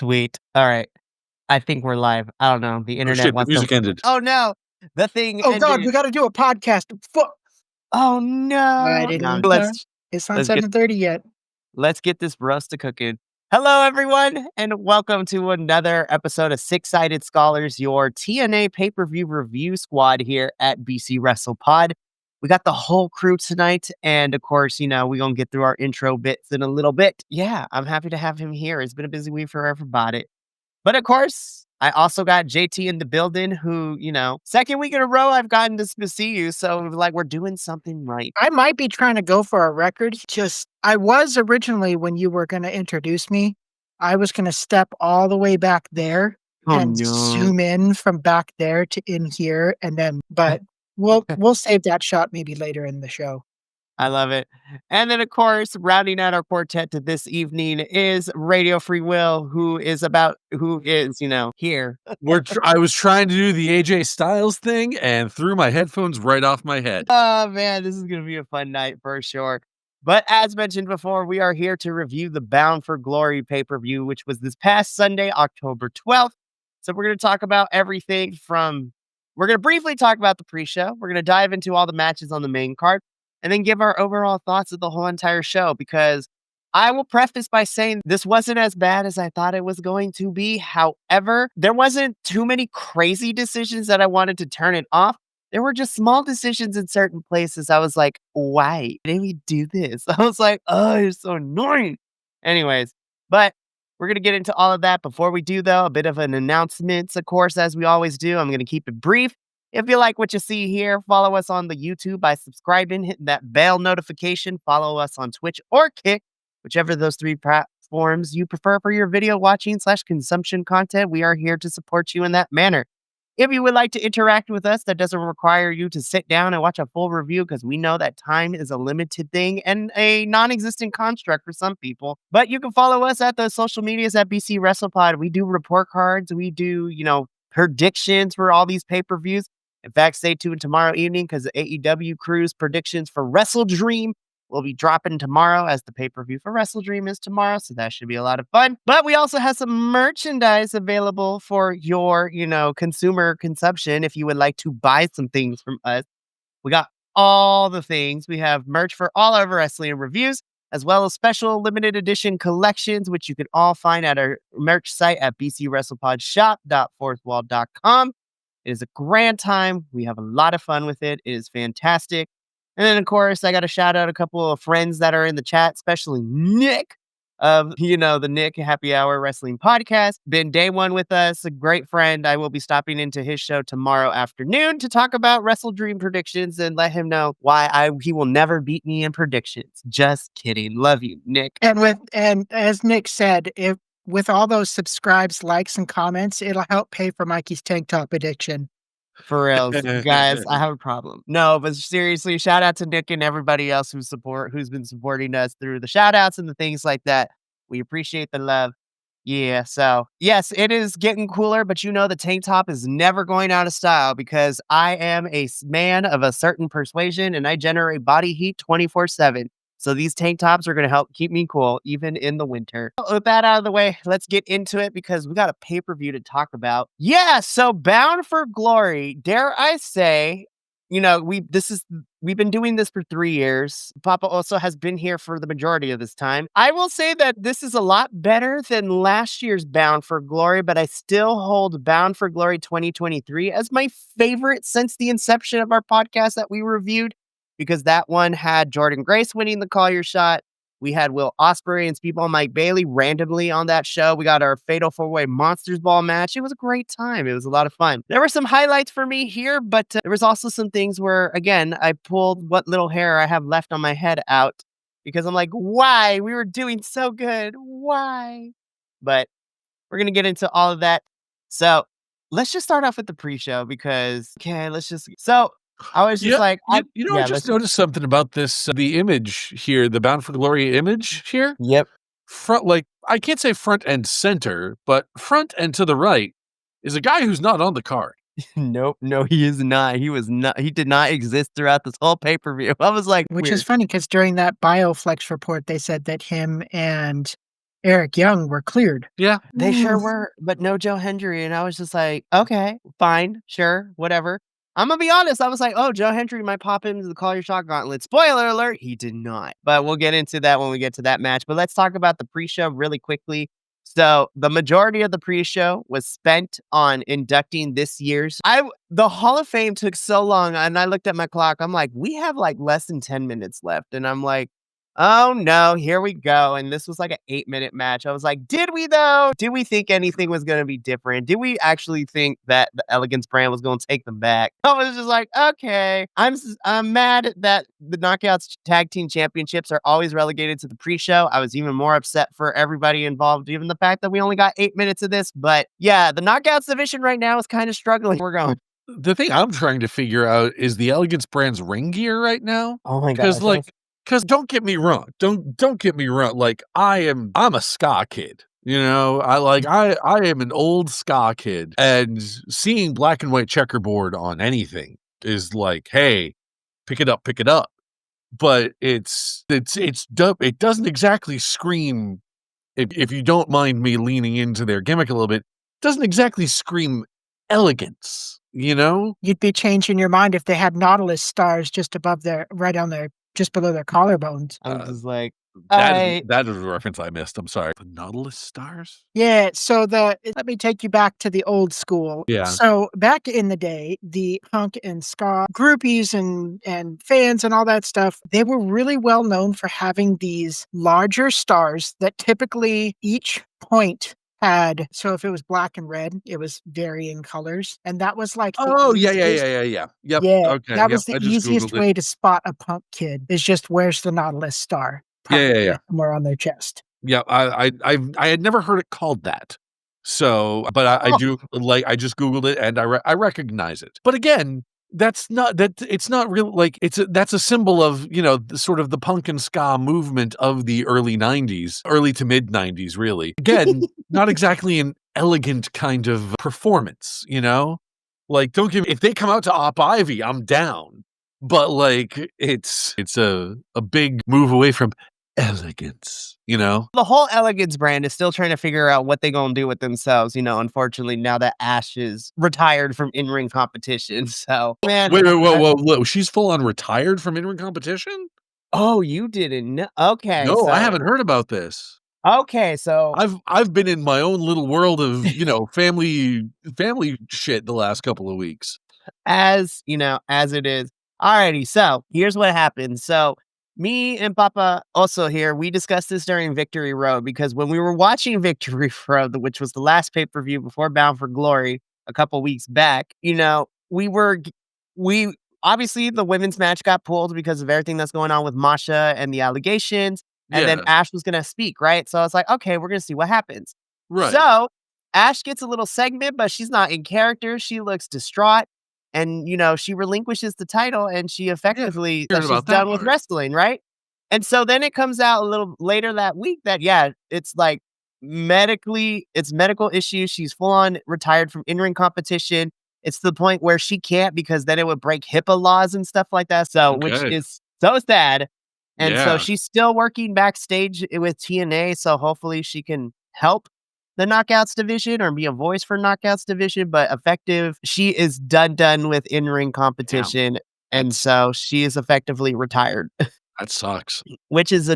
Sweet. All right. I think we're live. I don't know. The Oh internet shit, the wants music to. ended. Oh no, the thing Oh God, ended. we got to do a podcast. Fuck. Oh I no. didn't. It's not let's get 7:30 yet. let's get this roast cooking. Hello, everyone, and welcome to another episode of Six Sided Scholars, your TNA pay-per-view review squad here at BC Wrestle Pod. We got the whole crew tonight, and of course, we're gonna get through our intro bits in a little bit. Yeah, I'm happy to have him here. It's been a busy week for everybody. But of course, I also got JT in the building who, second week in a row I've gotten to see you. So like we're doing something right. I might be trying to go for a record. I was originally, when you were going to introduce me, I was going to step all the way back there Oh and no. zoom in from back there to in here, but we'll save that shot maybe later in the show. I love it. And then of course, rounding out our quartet to this evening is Radio Free Will, who is, here. I was trying to do the AJ Styles thing and threw my headphones right off my head. Oh man, this is gonna be a fun night for sure. But as mentioned before, we are here to review the Bound for Glory pay-per-view, which was this past Sunday, October 12th. So we're going to talk about everything we're going to briefly talk about the pre-show. We're going to dive into all the matches on the main card and then give our overall thoughts of the whole entire show, because I will preface by saying this wasn't as bad as I thought it was going to be. However, there wasn't too many crazy decisions that I wanted to turn it off. There were just small decisions in certain places. I was like, why did we do this? I was like, oh, you're so annoying. Anyways, but we're going to get into all of that. Before we do, though, a bit of an announcement, of course, as we always do. I'm going to keep it brief. If you like what you see here, follow us on the YouTube by subscribing, hitting that bell notification. Follow us on Twitch or Kick, whichever of those three platforms you prefer for your video watching / consumption content. We are here to support you in that manner. If you would like to interact with us, that doesn't require you to sit down and watch a full review, because we know that time is a limited thing and a non-existent construct for some people. But you can follow us at the social medias at BC WrestlePod. We do report cards. We do, predictions for all these pay-per-views. In fact, stay tuned tomorrow evening, because the AEW crew's predictions for Wrestle Dream will be dropping tomorrow, as the pay-per-view for Wrestle Dream is tomorrow. So that should be a lot of fun. But we also have some merchandise available for your, consumer consumption. If you would like to buy some things from us, we got all the things. We have merch for all of our wrestling reviews, as well as special limited edition collections, which you can all find at our merch site at bcwrestlepodshop.fourthwall.com. It is a grand time. We have a lot of fun with it. It is fantastic. And then, of course, I got to shout out a couple of friends that are in the chat, especially Nick of, the Nick Happy Hour Wrestling Podcast. Been day one with us, a great friend. I will be stopping into his show tomorrow afternoon to talk about Wrestle Dream predictions and let him know why he will never beat me in predictions. Just kidding. Love you, Nick. And as Nick said, with all those subscribes, likes, and comments, it'll help pay for Mikey's tank top addiction. For real, guys, I have a problem. No, but seriously, shout out to Nick and everybody else who's been supporting us through the shout outs and the things like that. We appreciate the love. Yeah, so yes, it is getting cooler, but the tank top is never going out of style, because I am a man of a certain persuasion and I generate body heat 24/7. So these tank tops are going to help keep me cool, even in the winter. With that out of the way, let's get into it, because we got a pay-per-view to talk about. Yeah, so Bound for Glory, dare I say, we've been doing this for 3 years. Papa also has been here for the majority of this time. I will say that this is a lot better than last year's Bound for Glory, but I still hold Bound for Glory 2023 as my favorite since the inception of our podcast that we reviewed, because that one had Jordan Grace winning the Collier shot. We had Will Ospreay and Speedball Mike Bailey randomly on that show. We got our Fatal 4-Way Monsters Ball match. It was a great time. It was a lot of fun. There were some highlights for me here, but there was also some things where, again, I pulled what little hair I have left on my head out, because I'm like, why? We were doing so good. Why? But we're going to get into all of that. So let's just start off with the pre-show, because, I was just I just noticed something about this, the image here, the Bound for Glory image here. Yep. I can't say front and center, but front and to the right is a guy who's not on the card. Nope. No, he is not. He did not exist throughout this whole pay-per-view. I was like, which is funny, because during that BioFlex report, they said that him and Eric Young were cleared. Yeah. They sure were, but no Joe Hendry, and I was just like, "Okay, fine, sure, whatever." I'm gonna be honest, I was like, "Oh, Joe Hendry might pop into the Call Your Shot Gauntlet." Spoiler alert, he did not, but we'll get into that when we get to that match, but let's talk about the pre-show really quickly. So, the majority of the pre-show was spent on inducting this year's the Hall of Fame took so long, and I looked at my clock, I'm like, "We have, like, less than 10 minutes left," and I'm like, oh no, here we go. And this was like an 8-minute match. I was like, did we though? Did we think anything was going to be different? Did we actually think that the Elegance brand was going to take them back? I was just like, okay. I'm mad that the Knockouts Tag Team Championships are always relegated to the pre-show. I was even more upset for everybody involved, given the fact that we only got 8 minutes of this. But yeah, the Knockouts division right now is kind of struggling. We're going. The thing I'm trying to figure out is the Elegance brand's ring gear right now. Oh my Because gosh. because don't get me wrong. Don't get me wrong. Like I'm a ska kid. You know, I am an old ska kid, and seeing black and white checkerboard on anything is like, hey, pick it up, pick it up. But it's dope. It doesn't exactly scream. If you don't mind me leaning into their gimmick a little bit, doesn't exactly scream elegance. You know, You'd be changing your mind if they had Nautilus stars just above their, right on their, just below their collarbones. I'm just like, that I is a reference I missed. I'm sorry. The Nautilus stars. Yeah, so let me take you back to the old school. Yeah. So back in the day, the punk and ska groupies and fans and all that stuff, they were really well known for having these larger stars that typically each point had, so if it was black and red, it was varying colors, and that was like the Oh yeah, easiest. Yep. Yeah, Okay. that Yep. was the I just easiest googled it. way to spot a punk kid, is just where's the Nautilus star? Yeah. Probably somewhere on their chest. Yeah. I had never heard it called that. So, but I oh, do like I just googled it and I recognize it. But again, it's not real. Like that's a symbol of sort of the punk and ska movement of the early '90s, early to mid '90s. Really, again, not exactly an elegant kind of performance. Like don't give me, if they come out to Op Ivy, I'm down. But like it's a big move away from elegance. the whole Elegance brand is still trying to figure out what they gonna do with themselves, unfortunately, now that Ash is retired from in-ring competition. So, man, Wait, whoa! She's full on retired from in-ring competition? oh, you didn't know? Okay, No, I so haven't heard about this. okay, so I've been in my own little world of, family shit the last couple of weeks. as it is. Alrighty, so here's what happened. So me and Papa also here, we discussed this during Victory Road because when we were watching Victory Road, which was the last pay-per-view before Bound for Glory a couple weeks back, we obviously the women's match got pulled because of everything that's going on with Masha and the allegations. And then Yeah, Ash was gonna speak, right? So I was like, okay, we're gonna see what happens. right. So Ash gets a little segment, but she's not in character. She looks distraught. And, she relinquishes the title and she Yeah, effectively heard says she's about that done with part. wrestling, right? And so then it comes out a little later that week that, yeah, it's like it's medical issues. She's full on retired from in ring competition. It's to the point where she can't because then it would break HIPAA laws and stuff like that. So, which Okay. is so sad. And so Yeah, she's still working backstage with TNA. So hopefully she can help the Knockouts division or be a voice for Knockouts division, but effective, she is done with in-ring damn. competition, and That's so she is effectively retired, that sucks. which is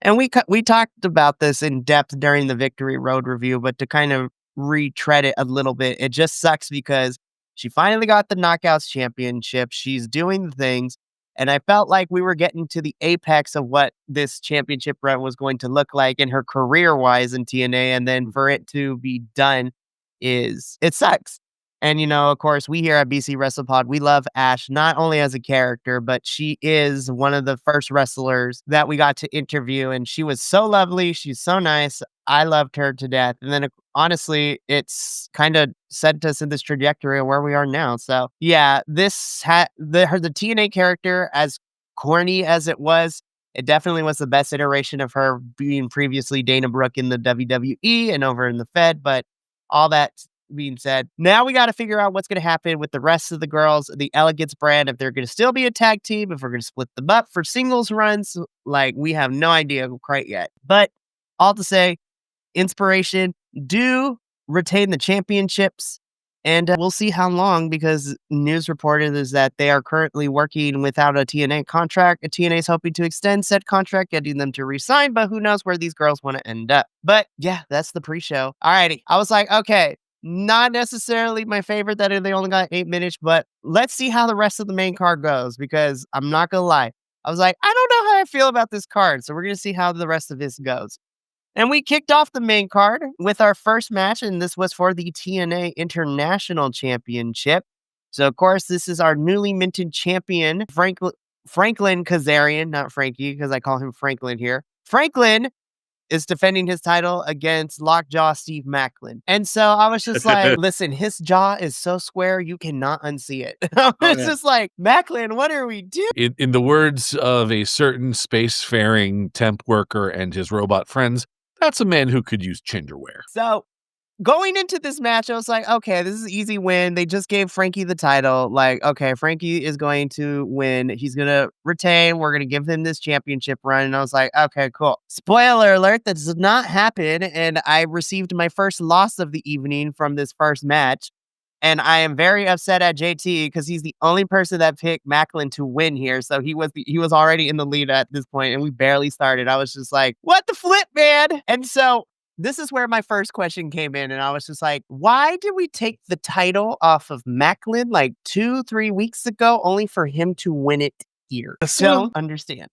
and we talked about this in depth during the Victory Road review, but to kind of retread it a little bit, it just sucks because she finally got the Knockouts championship. She's doing the things, and I felt like we were getting to the apex of what this championship run was going to look like in her career wise in TNA. And then for it to be done it sucks. And, of course, we here at BC WrestlePod, we love Ash not only as a character, but she is one of the first wrestlers that we got to interview. And she was so lovely. She's so nice. I loved her to death. And then honestly, it's kind of sent us in this trajectory of where we are now. So yeah, this had the TNA character, as corny as it was, it definitely was the best iteration of her being previously Dana Brooke in the WWE and over in the Fed. But all that being said, now we got to figure out what's going to happen with the rest of the girls, the Elegance brand, if they're going to still be a tag team, if we're going to split them up for singles runs. Like, we have no idea quite yet. But all to say, Inspiration do retain the championships. And we'll see how long, because news reported is that they are currently working without a TNA contract. A TNA is hoping to extend said contract, getting them to resign, but who knows where these girls want to end up. But yeah, that's the pre-show. Alrighty. I was like, okay, not necessarily my favorite that they only got 8 minutes, but let's see how the rest of the main card goes, because I'm not going to lie. I was like, I don't know how I feel about this card. So we're going to see how the rest of this goes. And we kicked off the main card with our first match, and this was for the TNA International Championship. So, of course, this is our newly minted champion, Franklin Kazarian, not Frankie, because I call him Franklin here. Franklin is defending his title against Lockjaw Steve Macklin. And so I was just like, listen, his jaw is so square, you cannot unsee it. I was just like, Macklin, what are we doing? In the words of a certain spacefaring temp worker and his robot friends, that's a man who could use gingerware. So going into this match, I was like, okay, this is an easy win. They just gave Frankie the title. Like, okay, Frankie is going to win. He's going to retain. We're going to give him this championship run. And I was like, okay, cool. Spoiler alert, that does not happen. And I received my first loss of the evening from this first match. And I am very upset at JT because he's the only person that picked Macklin to win here. So he was already in the lead at this point, and we barely started. I was just like, what the flip, man? And so this is where my first question came in, and I was just like, why did we take the title off of Macklin like 2-3 weeks ago, only for him to win it here? Don't understand.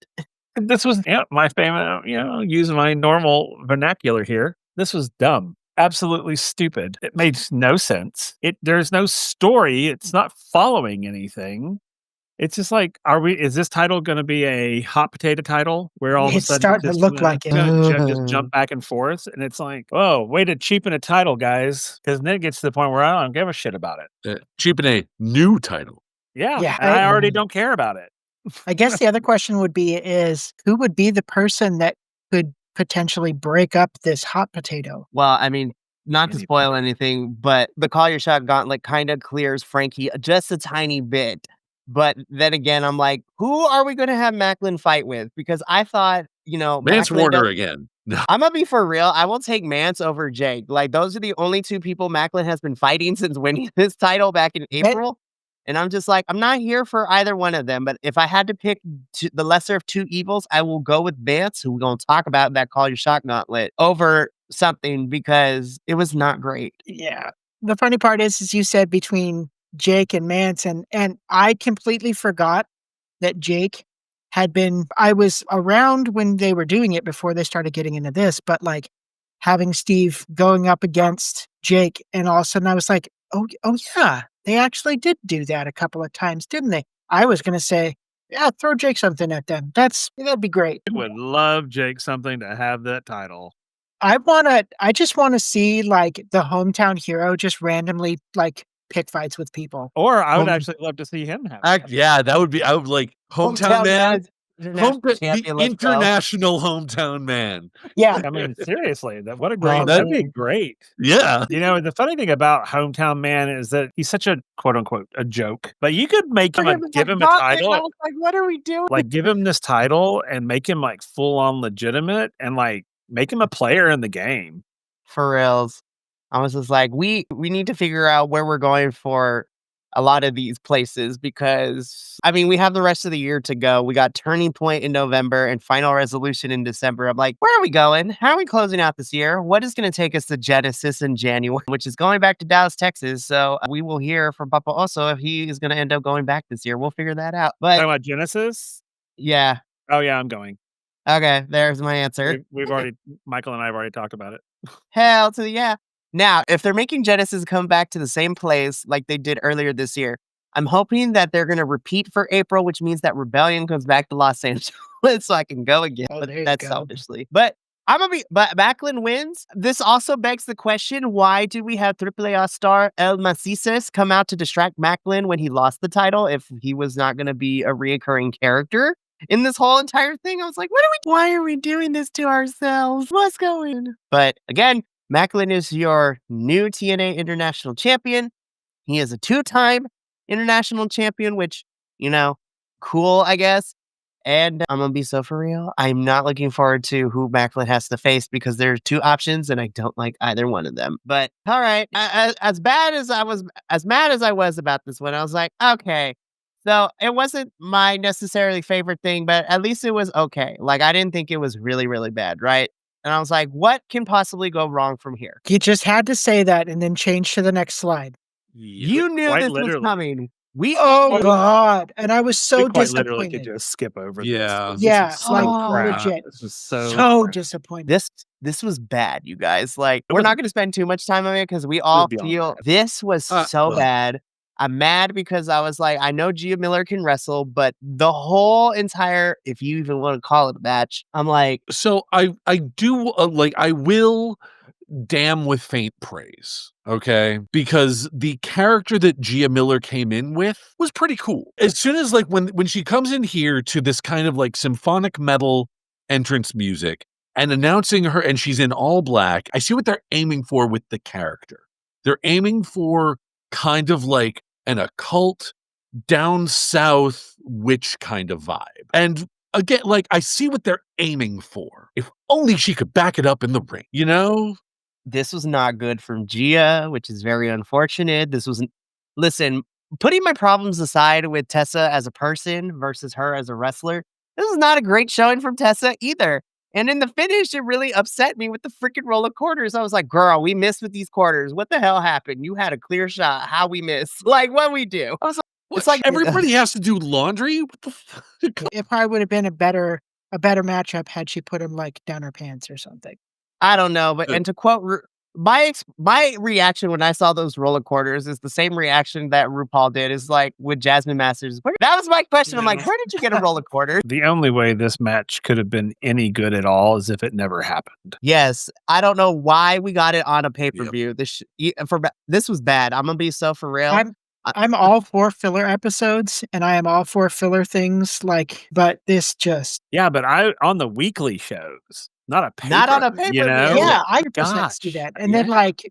This was my famous, using my normal vernacular here. This was dumb. Absolutely stupid. It made no sense. There's no story. It's not following anything. It's just like, is this title going to be a hot potato title where all of a It's sudden starting to look like it. just jump back and forth? And it's like, oh, way to cheapen a title, guys. Because then it gets to the point where I don't give a shit about it. Cheapen a new title. Yeah. And I already don't care about it. I guess the other question would be who would be the person that could potentially break up this hot potato? Well, I mean, not to spoil anything, but the Call Your Shot Gauntlet kind of clears Frankie just a tiny bit. But then again, I'm like, who are we going to have Macklin fight with? Because I thought, Mance Warner again. No. I'm going to be for real. I will take Mance over Jake. Like, those are the only two people Macklin has been fighting since winning this title back in April. And I'm just like, I'm not here for either one of them. But if I had to pick the lesser of two evils, I will go with Mance, who we're going to talk about in that Call Your Shot Gauntlet, over something, because it was not great. Yeah. The funny part is you said between Jake and Mance, and I completely forgot that Jake I was around when they were doing it before they started getting into this, but like having Steve going up against Jake, and all of a sudden I was like, oh yeah, they actually did do that a couple of times, didn't they? I was going to say, yeah, throw Jake something at them. That'd be great. I would love Jake something to have that title. I just want to see like the hometown hero just randomly like pick fights with people. Or I would actually love to see him have it. Yeah, I would like hometown man. The international hometown man. Yeah. I mean, seriously, what a great, that'd be great. Yeah. The funny thing about hometown man is that he's such a quote unquote a joke, but you could make him give him a title. I was like, what are we doing? Like, give him this title and make him like full on legitimate, and like make him a player in the game. For reals. I was just like, we need to figure out where we're going for a lot of these places, because I mean, we have the rest of the year to go. We got Turning Point in November and Final Resolution in December. I'm like, where are we going? How are we closing out this year? What is going to take us to Genesis in January, which is going back to Dallas, Texas. So we will hear from Papa also if he is going to end up going back this year. We'll figure that out. But talking about Genesis? Yeah. Oh yeah, I'm going. Okay, there's my answer. Michael and I have already talked about it. Hell to the yeah. Now, if they're making Genesis come back to the same place like they did earlier this year, I'm hoping that they're going to repeat for April, which means that Rebellion comes back to Los Angeles so I can go again. Oh, But there you that's go. selfishly. But Macklin wins. This also begs the question, why do we have AAA star El Macices come out to distract Macklin when he lost the title if he was not going to be a reoccurring character in this whole entire thing? I was like, why are we doing this to ourselves? What's going on? But again, Macklin is your new TNA International Champion. He is a 2-time International Champion, which, cool, I guess. And I'm gonna be so for real. I'm not looking forward to who Macklin has to face because there's two options and I don't like either one of them. But all right, as mad as I was about this one, I was like, okay. So it wasn't my necessarily favorite thing, but at least it was okay. Like I didn't think it was really, really bad, right? And I was like, what can possibly go wrong from here? You just had to say that and then change to the next slide. You knew Quite this was literally. coming. We Oh God. And I was We so quite literally could disappointed. just skip over Yeah. this. Yeah, This is like so crap. legit. This is so So crap. disappointed. this was bad, you guys. Like, It we're was- not gonna spend too much time on it because we was all beyond feel bad. this was so well. bad. I'm mad because I was like, I know Gia Miller can wrestle, but the whole entire, if you even want to call it a match, I'm like, So I do I will damn with faint praise, okay? Because the character that Gia Miller came in with was pretty cool. As soon as when she comes in here to this kind of like symphonic metal entrance music and announcing her and she's in all black, I see what they're aiming for with the character. They're aiming for kind of like an occult down south witch kind of vibe. And again, like I see what they're aiming for. If only she could back it up in the ring, you know? this was not good from Gia, which is very unfortunate. This was, listen, putting my problems aside with Tessa as a person versus her as a wrestler, this is not a great showing from Tessa either. And in the finish, it really upset me with the freaking roll of quarters. I was like, girl, we missed with these quarters. What the hell happened? You had a clear shot. How we missed? Like, what we do? I was like, it's like everybody has to do laundry. What the fuck? It probably would have been a better matchup had she put him like down her pants or something. I don't know, but and to quote my reaction when I saw those roller quarters is the same reaction that RuPaul did. Is like with Jasmine Masters. That was my question. I'm like, where did you get a roller quarter? The only way this match could have been any good at all is if it never happened. Yes, I don't know why we got it on a pay per view. This was bad. I'm gonna be so for real. I'm all for filler episodes and I am all for filler things but this just Yeah, but on the weekly shows, not a pay Not on a pay-per-view. you know? yeah, I could Gosh, do that. And then like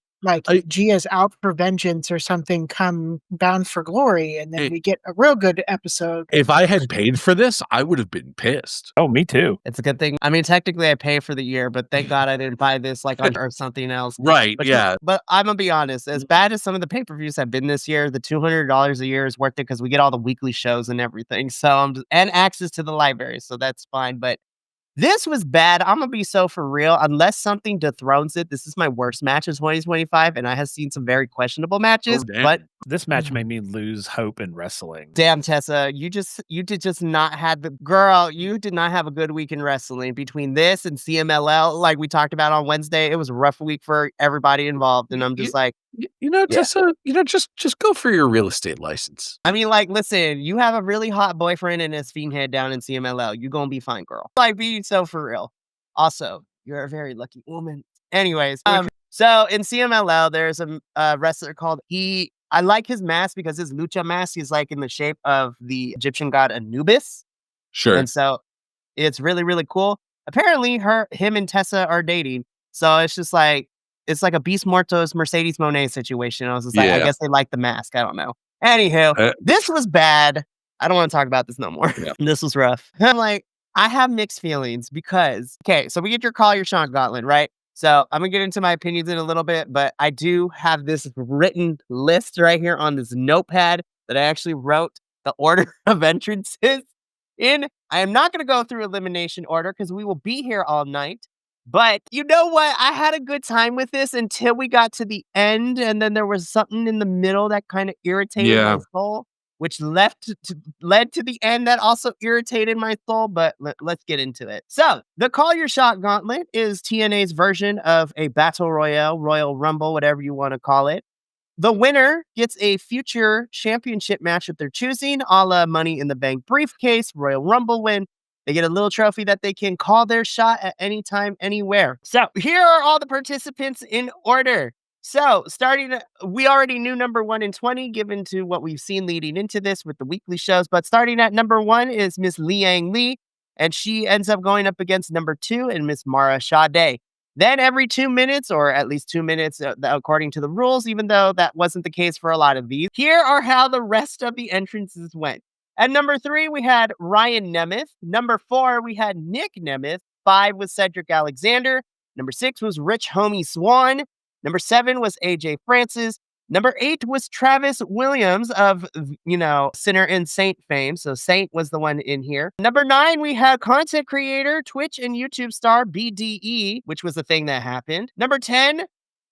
Gia's out for vengeance or something come Bound for Glory and then we get a real good episode. If I had paid for this, I would have been pissed. Oh, me too. It's a good thing. I mean, technically, I pay for the year, but thank God I didn't buy this like on or something else. Right, But yeah. But I'm gonna be honest. As bad as some of the pay per views have been this year, the $200 a year is worth it because we get all the weekly shows and everything. So and access to the library, so that's fine. But this was bad. I'm gonna be so for real. Unless something dethrones it, this is my worst match of 2025, and I have seen some very questionable matches. damn. But This match made me lose hope in wrestling. damn, Tessa, you did just not have the girl. You did not have a good week in wrestling. Between this and CMLL, like we talked about on Wednesday, it was a rough week for everybody involved. And I'm just like, Tessa, just go for your real estate license. I mean, like, listen, you have a really hot boyfriend and his fiend head down in CMLL. You gonna be fine, girl. Like, be so for real. Also, you're a very lucky woman. Anyways, so in CMLL, there's a wrestler called I like his mask because his lucha mask is like in the shape of the Egyptian god Anubis. Sure. And so it's really, really cool. Apparently, him and Tessa are dating. So it's just like, it's like a Beast Mortos Mercedes Monet situation. I was just like, I Yeah. guess they like the mask. I don't know. Anywho, this was bad. I don't want to talk about this no more. Yeah. This was rough. I'm like, I have mixed feelings because, okay, so we get your call, your shot gauntlet, right? So I'm gonna get into my opinions in a little bit, but I do have this written list right here on this notepad that I actually wrote the order of entrances in. I am not gonna go through elimination order because we will be here all night. But you know what? I had a good time with this until we got to the end, and then there was something in the middle that kind of irritated my soul, which led to the end that also irritated my soul. But let's get into it. So the Call Your Shot Gauntlet is TNA's version of a Battle Royale, Royal Rumble, whatever you want to call it. The winner gets a future championship match of their choosing, a la Money in the Bank briefcase, Royal Rumble win. They get a little trophy that they can call their shot at any time, anywhere. So here are all the participants in order. So we already knew number 1 and 20, given to what we've seen leading into this with the weekly shows. But starting at number 1 is Miss Liang Li, and she ends up going up against number 2 and Miss Mara Sade. Then every 2 minutes, or at least 2 minutes, according to the rules, even though that wasn't the case for a lot of these, here are how the rest of the entrances went. At number 3, we had Ryan Nemeth. Number 4, we had Nick Nemeth. 5 was Cedric Alexander. Number 6 was Rich Homie Swan. Number 7 was AJ Francis. Number 8 was Travis Williams of, Sinner and Saint fame. So Saint was the one in here. Number 9, we had content creator, Twitch and YouTube star BDE, which was the thing that happened. Number 10,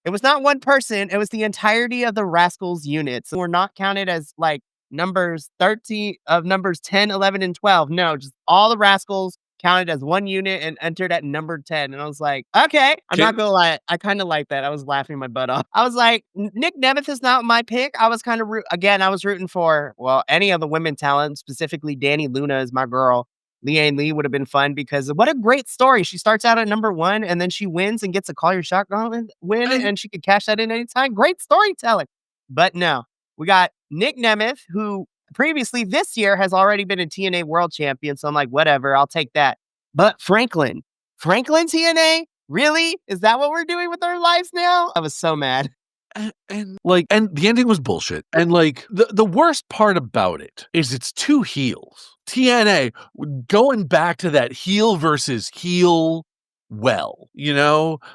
it was not one person. It was the entirety of the Rascals units. So we're not counted as like numbers 13 of numbers 10, 11, and 12. No, just all the Rascals counted as one unit and entered at number 10. And I was like, okay, I'm not gonna lie. I kind of like that. I was laughing my butt off. I was like, Nick Nemeth is not my pick. I was kind of I was rooting for, well, any of the women talent, specifically Danny Luna is my girl. Leanne Lee would have been fun because what a great story. She starts out at number 1 and then she wins and gets a Call Your Shot gauntlet win and she could cash that in anytime. Great storytelling. But no, we got Nick Nemeth, who previously this year has already been a TNA world champion. So I'm like, whatever, I'll take that. But Franklin TNA? Really? Is that what we're doing with our lives now? I was so mad. And the ending was bullshit. And like the worst part about it is it's 2 heels. TNA going back to that heel versus heel. Well,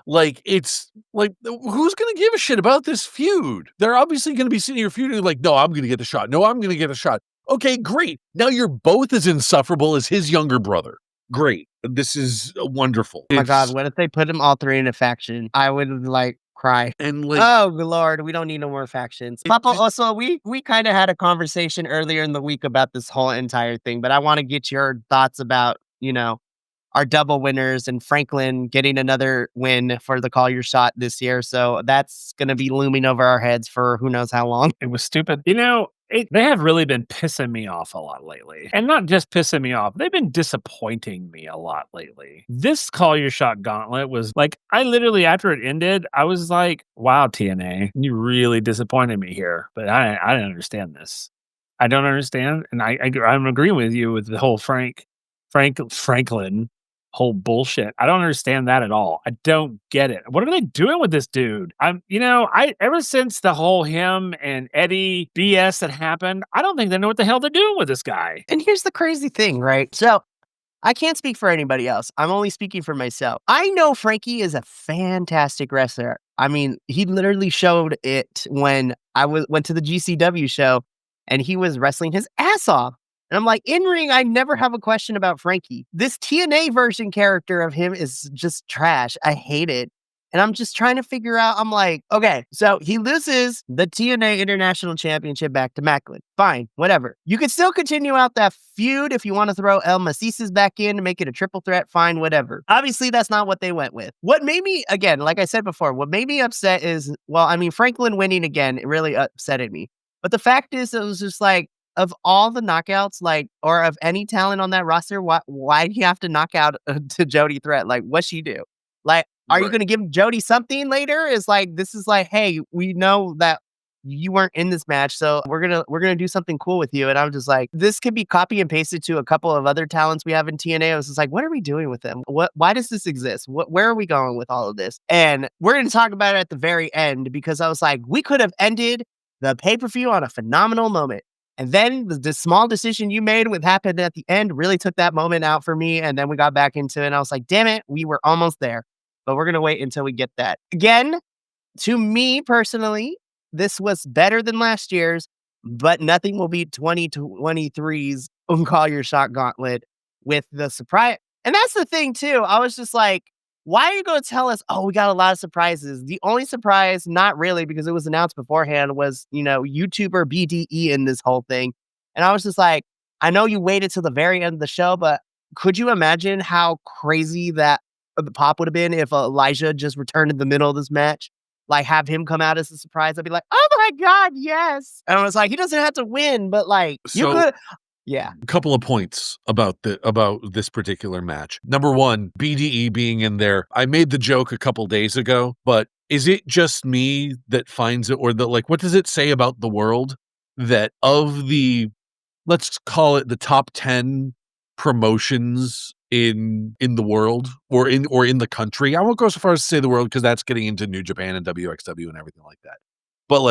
like it's like, who's going to give a shit about this feud? They're obviously going to be sitting here feuding like, no, I'm going to get the shot. No, I'm going to get a shot. Okay, great. Now you're both as insufferable as his younger brother. Great. This is wonderful. Oh my God, what if they put them all 3 in a faction? I would like cry. And like, oh Lord, we don't need no more factions. Papa, also, we kind of had a conversation earlier in the week about this whole entire thing, but I want to get your thoughts about, our double winners and Franklin getting another win for the Call Your Shot this year. So that's going to be looming over our heads for who knows how long. It was stupid. They have really been pissing me off a lot lately. And not just pissing me off, they've been disappointing me a lot lately. This Call Your Shot gauntlet was like, I literally, after it ended, I was like, wow, TNA, you really disappointed me here. But I didn't understand this. I don't understand. And I'm agreeing with you with the whole Franklin whole bullshit. I don't understand that at all. I don't get it. What are they doing with this dude? Ever since the whole him and Eddie BS that happened, I don't think they know what the hell they're doing with this guy. And here's the crazy thing, right? So I can't speak for anybody else. I'm only speaking for myself. I know Frankie is a fantastic wrestler. I mean, he literally showed it when I went to the GCW show and he was wrestling his ass off. And I'm like, in ring, I never have a question about Frankie. This TNA version character of him is just trash. I hate it. And I'm just trying to figure out, I'm like, okay, so he loses the TNA International Championship back to Macklin. Fine, whatever. You can still continue out that feud if you want to throw El Macices back in to make it a triple threat, fine, whatever. Obviously, that's not what they went with. What made me, again, like I said before, what made me upset is, Franklin winning again, it really upsetted me. But the fact is, it was just like, of all the knockouts, or of any talent on that roster, why do you have to knock out to Jody Threat? Like, what'd she do? Like, are you going to give Jody something later? This is like, hey, we know that you weren't in this match, so we're gonna do something cool with you. And I'm just like, this could be copy and pasted to a couple of other talents we have in TNA. I was just like, what are we doing with them? Why does this exist? Where are we going with all of this? And we're going to talk about it at the very end because I was like, we could have ended the pay-per-view on a phenomenal moment. And then the small decision you made with happened at the end really took that moment out for me. And then we got back into it. And I was like, damn it, we were almost there. But we're going to wait until we get that. Again, to me personally, this was better than last year's, but nothing will beat 2023's Call Your Shot gauntlet with the surprise. And that's the thing, too. I was just like, why are you going to tell us, oh, we got a lot of surprises? The only surprise, not really, because it was announced beforehand, was, YouTuber BDE in this whole thing. And I was just like, I know you waited till the very end of the show, but could you imagine how crazy that the pop would have been if Elijah just returned in the middle of this match? Like, have him come out as a surprise? I'd be like, oh my God, yes. And I was like, he doesn't have to win, but like, you could... Yeah. A couple of points about this particular match. Number one, BDE being in there. I made the joke a couple days ago, but is it just me that finds it, or what does it say about the world that of the, let's call it the top 10 promotions in the world or in the country? I won't go so far as to say the world because that's getting into New Japan and WXW and everything like that. But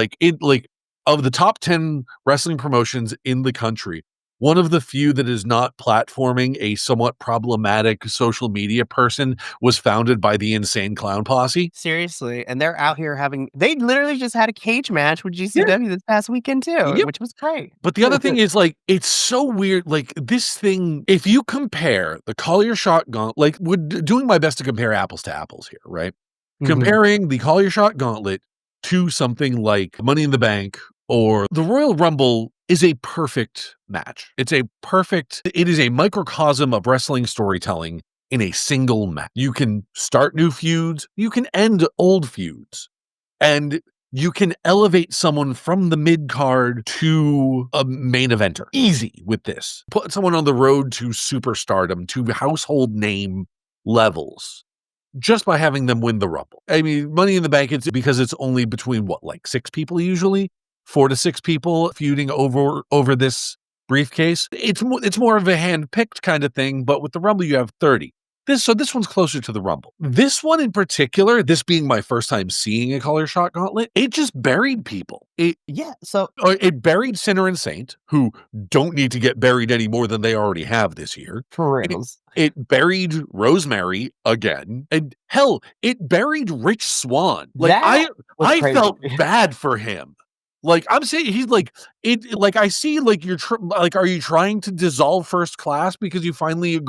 of the top 10 wrestling promotions in the country, one of the few that is not platforming a somewhat problematic social media person was founded by the Insane Clown Posse. Seriously, and they're out here they literally just had a cage match with GCW this past weekend too, Yep. which was great. But the other thing is, like, it's so weird. Like, this thing, if you compare the Collier Shot Gauntlet, like, doing my best to compare apples to apples here, right? Mhm. Comparing the Collier Shot Gauntlet to something like Money in the Bank or the Royal Rumble is a perfect match. It is a microcosm of wrestling storytelling in a single match. You can start new feuds, you can end old feuds, and you can elevate someone from the mid card to a main eventer. Easy with this. Put someone on the road to superstardom, to household name levels, just by having them win the Rumble. I mean, Money in the Bank, it's because it's only between what, like 6 people usually? 4 to 6 people feuding over this briefcase. It's more of a hand-picked kind of thing, but with the Rumble you have 30. This one's closer to the Rumble. This one in particular, this being my first time seeing a Collar Shot Gauntlet, it just buried people. It buried Sinner and Saint, who don't need to get buried any more than they already have this year. For reals. It buried Rosemary again, and hell, it buried Rich Swann. Like, That was I crazy. felt bad for him. Like, I'm saying, he's like it. Like, I see, like, are you trying to dissolve First Class because you finally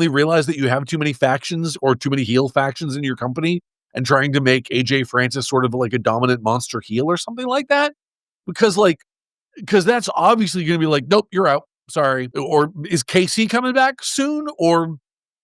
realize that you have too many factions or too many heel factions in your company, and trying to make AJ Francis sort of like a dominant monster heel or something like that? Because that's obviously going to be like, nope, you're out. Sorry. Or is KC coming back soon?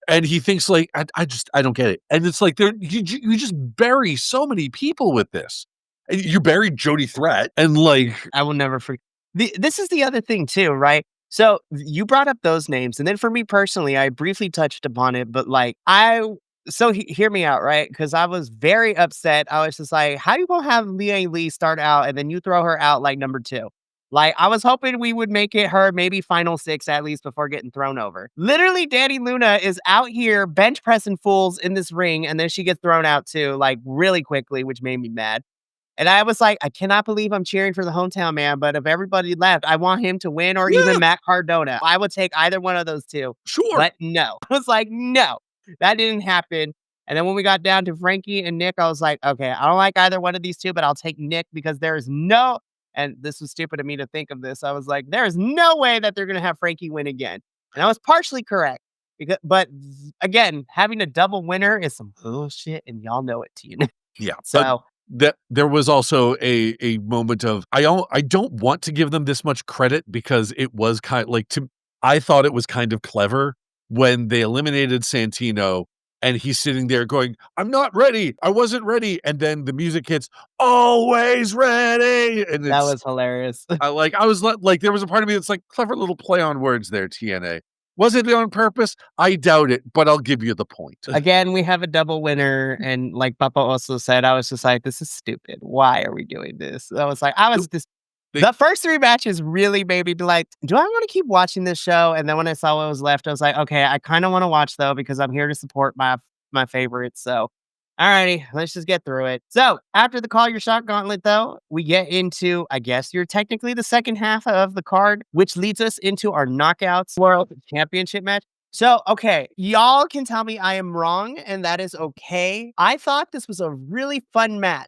And he thinks like, I don't get it. And it's like, you just bury so many people with this. And you buried Jody Threat, and like, I will never forget. This is the other thing too, right? So you brought up those names, and then for me personally, I briefly touched upon it, but like hear me out, right? Because I was very upset. I was just like, how you gonna have Leah Lee start out and then you throw her out like number 2? Like, I was hoping we would make it her maybe final 6 at least before getting thrown over. Literally, Danny Luna is out here bench pressing fools in this ring, and then she gets thrown out too, like really quickly, which made me mad. And I was like, I cannot believe I'm cheering for the hometown man, but if everybody left, I want him to win, or even Matt Cardona. I would take either one of those two. sure. But no. I was like, no, that didn't happen. And then when we got down to Frankie and Nick, I was like, okay, I don't like either one of these two, but I'll take Nick because and this was stupid of me to think of this. I was like, there is no way that they're going to have Frankie win again. And I was partially correct. But again, having a double winner is some bullshit, and y'all know it, TNA. Yeah. So that there was also a moment of I don't want to give them this much credit because it was kind of like I thought it was kind of clever when they eliminated Santino and he's sitting there going, I'm not ready. I wasn't ready. And then the music hits, always ready. And that was hilarious. I was like, there was a part of me that's like, clever little play on words there, TNA. Was it on purpose? I doubt it, but I'll give you the point. Again, we have a double winner. And like Papa also said, I was just like, this is stupid. Why are we doing this? The first 3 matches really made me be like, do I want to keep watching this show? And then when I saw what was left, I was like, okay, I kind of want to watch though, because I'm here to support my favorites. So, alrighty, let's just get through it. So after the Call Your Shot Gauntlet though, we get into, I guess you're technically the second half of the card, which leads us into our Knockouts World Championship match. So, okay, y'all can tell me I am wrong, and that is okay. I thought this was a really fun match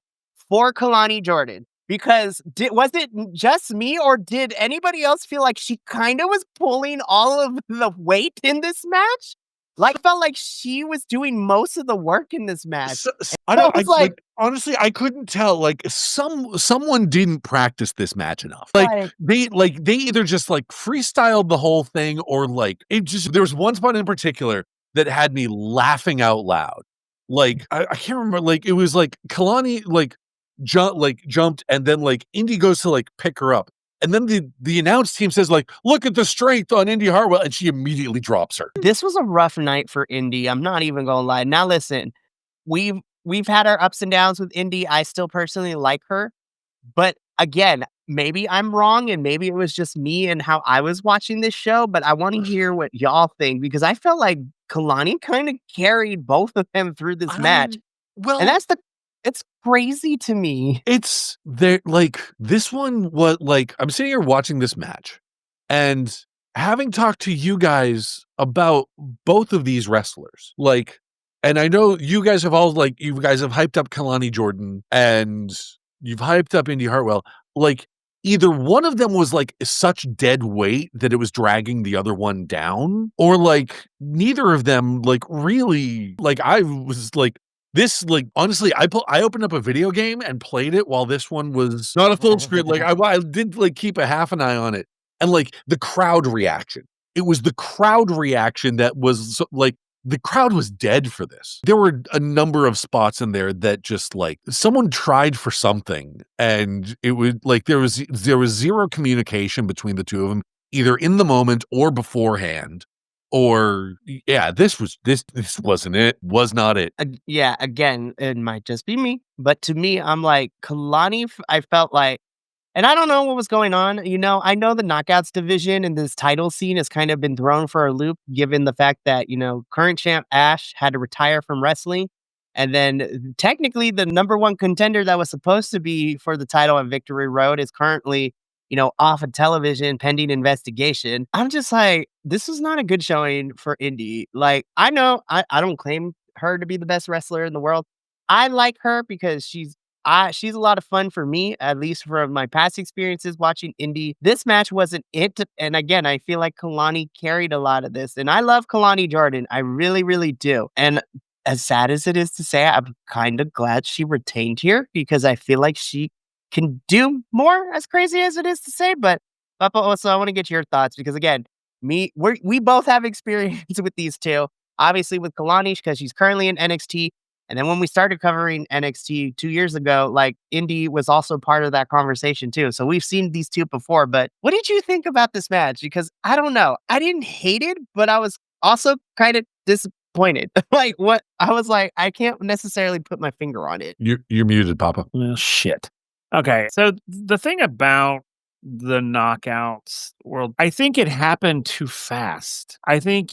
for Kalani Jordan. Because was it just me, or did anybody else feel like she kind of was pulling all of the weight in this match? Like, I felt like she was doing most of the work in this match. Honestly, I couldn't tell. Like, someone didn't practice this match enough. They either just like freestyled the whole thing, or like it just. There was one spot in particular that had me laughing out loud. Like, I can't remember. Like, it was like Kalani jumped, and then like Indy goes to like pick her up, and then the announce team says like, look at the strength on Indy Hartwell, and she immediately drops her. This was a rough night for Indy. I'm not even gonna lie. Now listen, we've had our ups and downs with Indy. I still personally like her, but again, maybe I'm wrong, and maybe it was just me and how I was watching this show, but I want to hear what y'all think, because I felt like Kalani kind of carried both of them through this match. Well, and it's crazy to me. It's there, like, this one was like, I'm sitting here watching this match, and having talked to you guys about both of these wrestlers, like, and I know you guys have you guys have hyped up Kalani Jordan and you've hyped up Indy Hartwell. Like, either one of them was like such dead weight that it was dragging the other one down, or like neither of them like really, like, I was like, this, like, honestly, I opened up a video game and played it while this one was not a full screen. Like, I did like keep a half an eye on it, and like the crowd reaction. It was the crowd reaction that was like, the crowd was dead for this. There were a number of spots in there that just like someone tried for something, and it would like there was zero communication between the two of them, either in the moment or beforehand. Or yeah, this wasn't it. Was not it. Yeah, again, it might just be me, but to me, I'm like, Kalani, I felt like, and I don't know what was going on. I know the knockouts division and this title scene has kind of been thrown for a loop, given the fact that, current champ Ash had to retire from wrestling. And then technically the number one contender that was supposed to be for the title on Victory Road is currently, off of television pending investigation. I'm just like, this is not a good showing for Indy. Like, I know I don't claim her to be the best wrestler in the world. I like her because she's a lot of fun for me, at least from my past experiences watching Indy. This match wasn't it. And again, I feel like Kalani carried a lot of this. And I love Kalani Jordan. I really, really do. And as sad as it is to say, I'm kind of glad she retained here because I feel like she can do more, as crazy as it is to say. But Papa, also, I want to get your thoughts because again, we both have experience with these two. Obviously with Kalani because she's currently in NXT. And then when we started covering NXT 2 years ago, like Indy was also part of that conversation too. So we've seen these two before, but what did you think about this match? Because I don't know. I didn't hate it, but I was also kind of disappointed. Like what I was like, I can't necessarily put my finger on it. You're muted, Papa. Well, shit. Okay. So the thing about the knockouts world, I think it happened too fast. I think,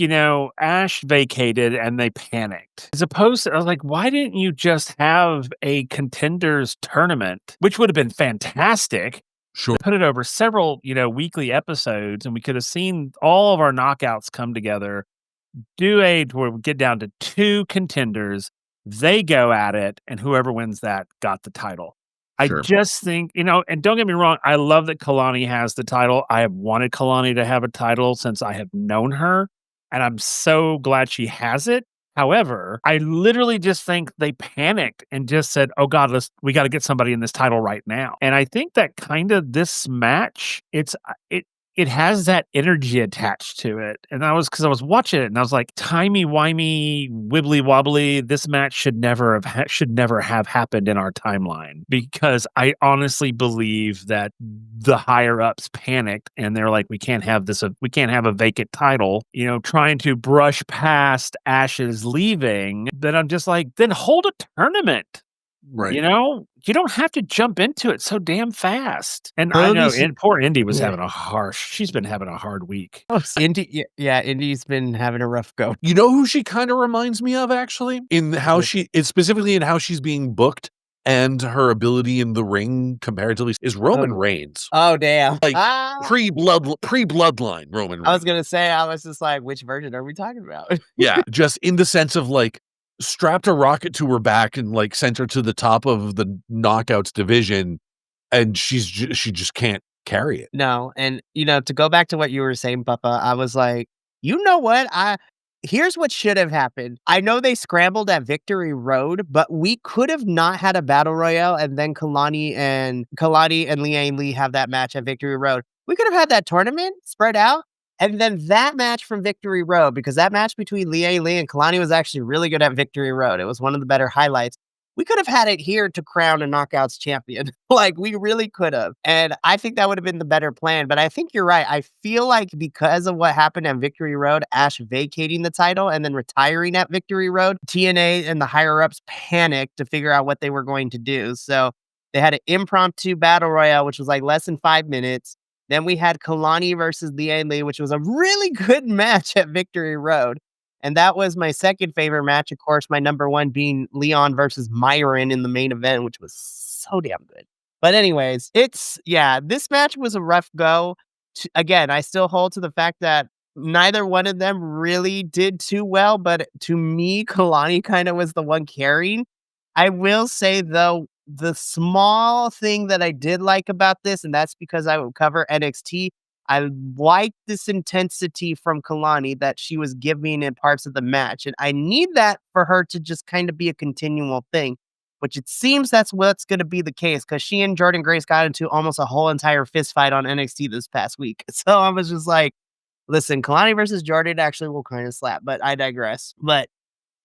Ash vacated and they panicked. As opposed to, I was like, why didn't you just have a contenders tournament, which would have been fantastic? Sure. Put it over several, weekly episodes, and we could have seen all of our knockouts come together, where we get down to 2 contenders, they go at it, and whoever wins that got the title. Sure. I just think, and don't get me wrong, I love that Kalani has the title. I have wanted Kalani to have a title since I have known her, and I'm so glad she has it. However, I literally just think they panicked and just said, "Oh God, we got to get somebody in this title right now." And I think that kind of this match, it has that energy attached to it. And I was watching it and I was like, timey-wimey, wibbly-wobbly, this match should never have happened in our timeline. Because I honestly believe that the higher ups panicked and they're like, we can't have a vacant title, trying to brush past Ash's leaving. Then I'm just like, then hold a tournament. Right. You don't have to jump into it so damn fast. And I know poor Indy was she's been having a hard week. Indy, yeah, Indy's been having a rough go. You know who she kind of reminds me of, actually, in how specifically in how she's being booked and her ability in the ring comparatively is Roman Reigns. Oh, damn. Like pre-bloodline Roman Reigns. I was going to say, I was just like, which version are we talking about? Yeah, just in the sense of like, strapped a rocket to her back and like sent her to the top of the knockouts division, and she just can't carry it. No, and to go back to what you were saying, Papa, I was like, you know what? Here's what should have happened. I know they scrambled at Victory Road, but we could have not had a battle royale and then Kalani and Liane Lee have that match at Victory Road. We could have had that tournament spread out. And then that match from Victory Road, because that match between Liane Lee and Kalani was actually really good at Victory Road. It was one of the better highlights. We could have had it here to crown a knockouts champion. Like, we really could have. And I think that would have been the better plan. But I think you're right. I feel like because of what happened at Victory Road, Ash vacating the title and then retiring at Victory Road, TNA and the higher-ups panicked to figure out what they were going to do. So they had an impromptu battle royale, which was like less than 5 minutes. Then we had Kalani versus Liane Lee, which was a really good match at Victory Road. And that was my second favorite match. Of course, my number one being Leon versus Myron in the main event, which was so damn good. But anyways, this match was a rough go. again, I still hold to the fact that neither one of them really did too well, but to me, Kalani kind of was the one carrying. I will say though, the small thing that I did like about this, and that's because I would cover NXT, I like this intensity from Kalani that she was giving in parts of the match. And I need that for her to just kind of be a continual thing, which it seems that's what's going to be the case because she and Jordan Grace got into almost a whole entire fist fight on NXT this past week. So I was just like, listen, Kalani versus Jordan actually will kind of slap, but I digress. But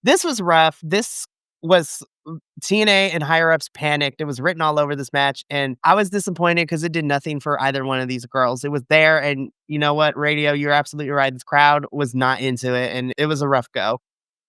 this was rough. This was TNA and higher ups panicked. It was written all over this match. And I was disappointed because it did nothing for either one of these girls. It was there. And you know what, Radio, you're absolutely right. This crowd was not into it. And it was a rough go.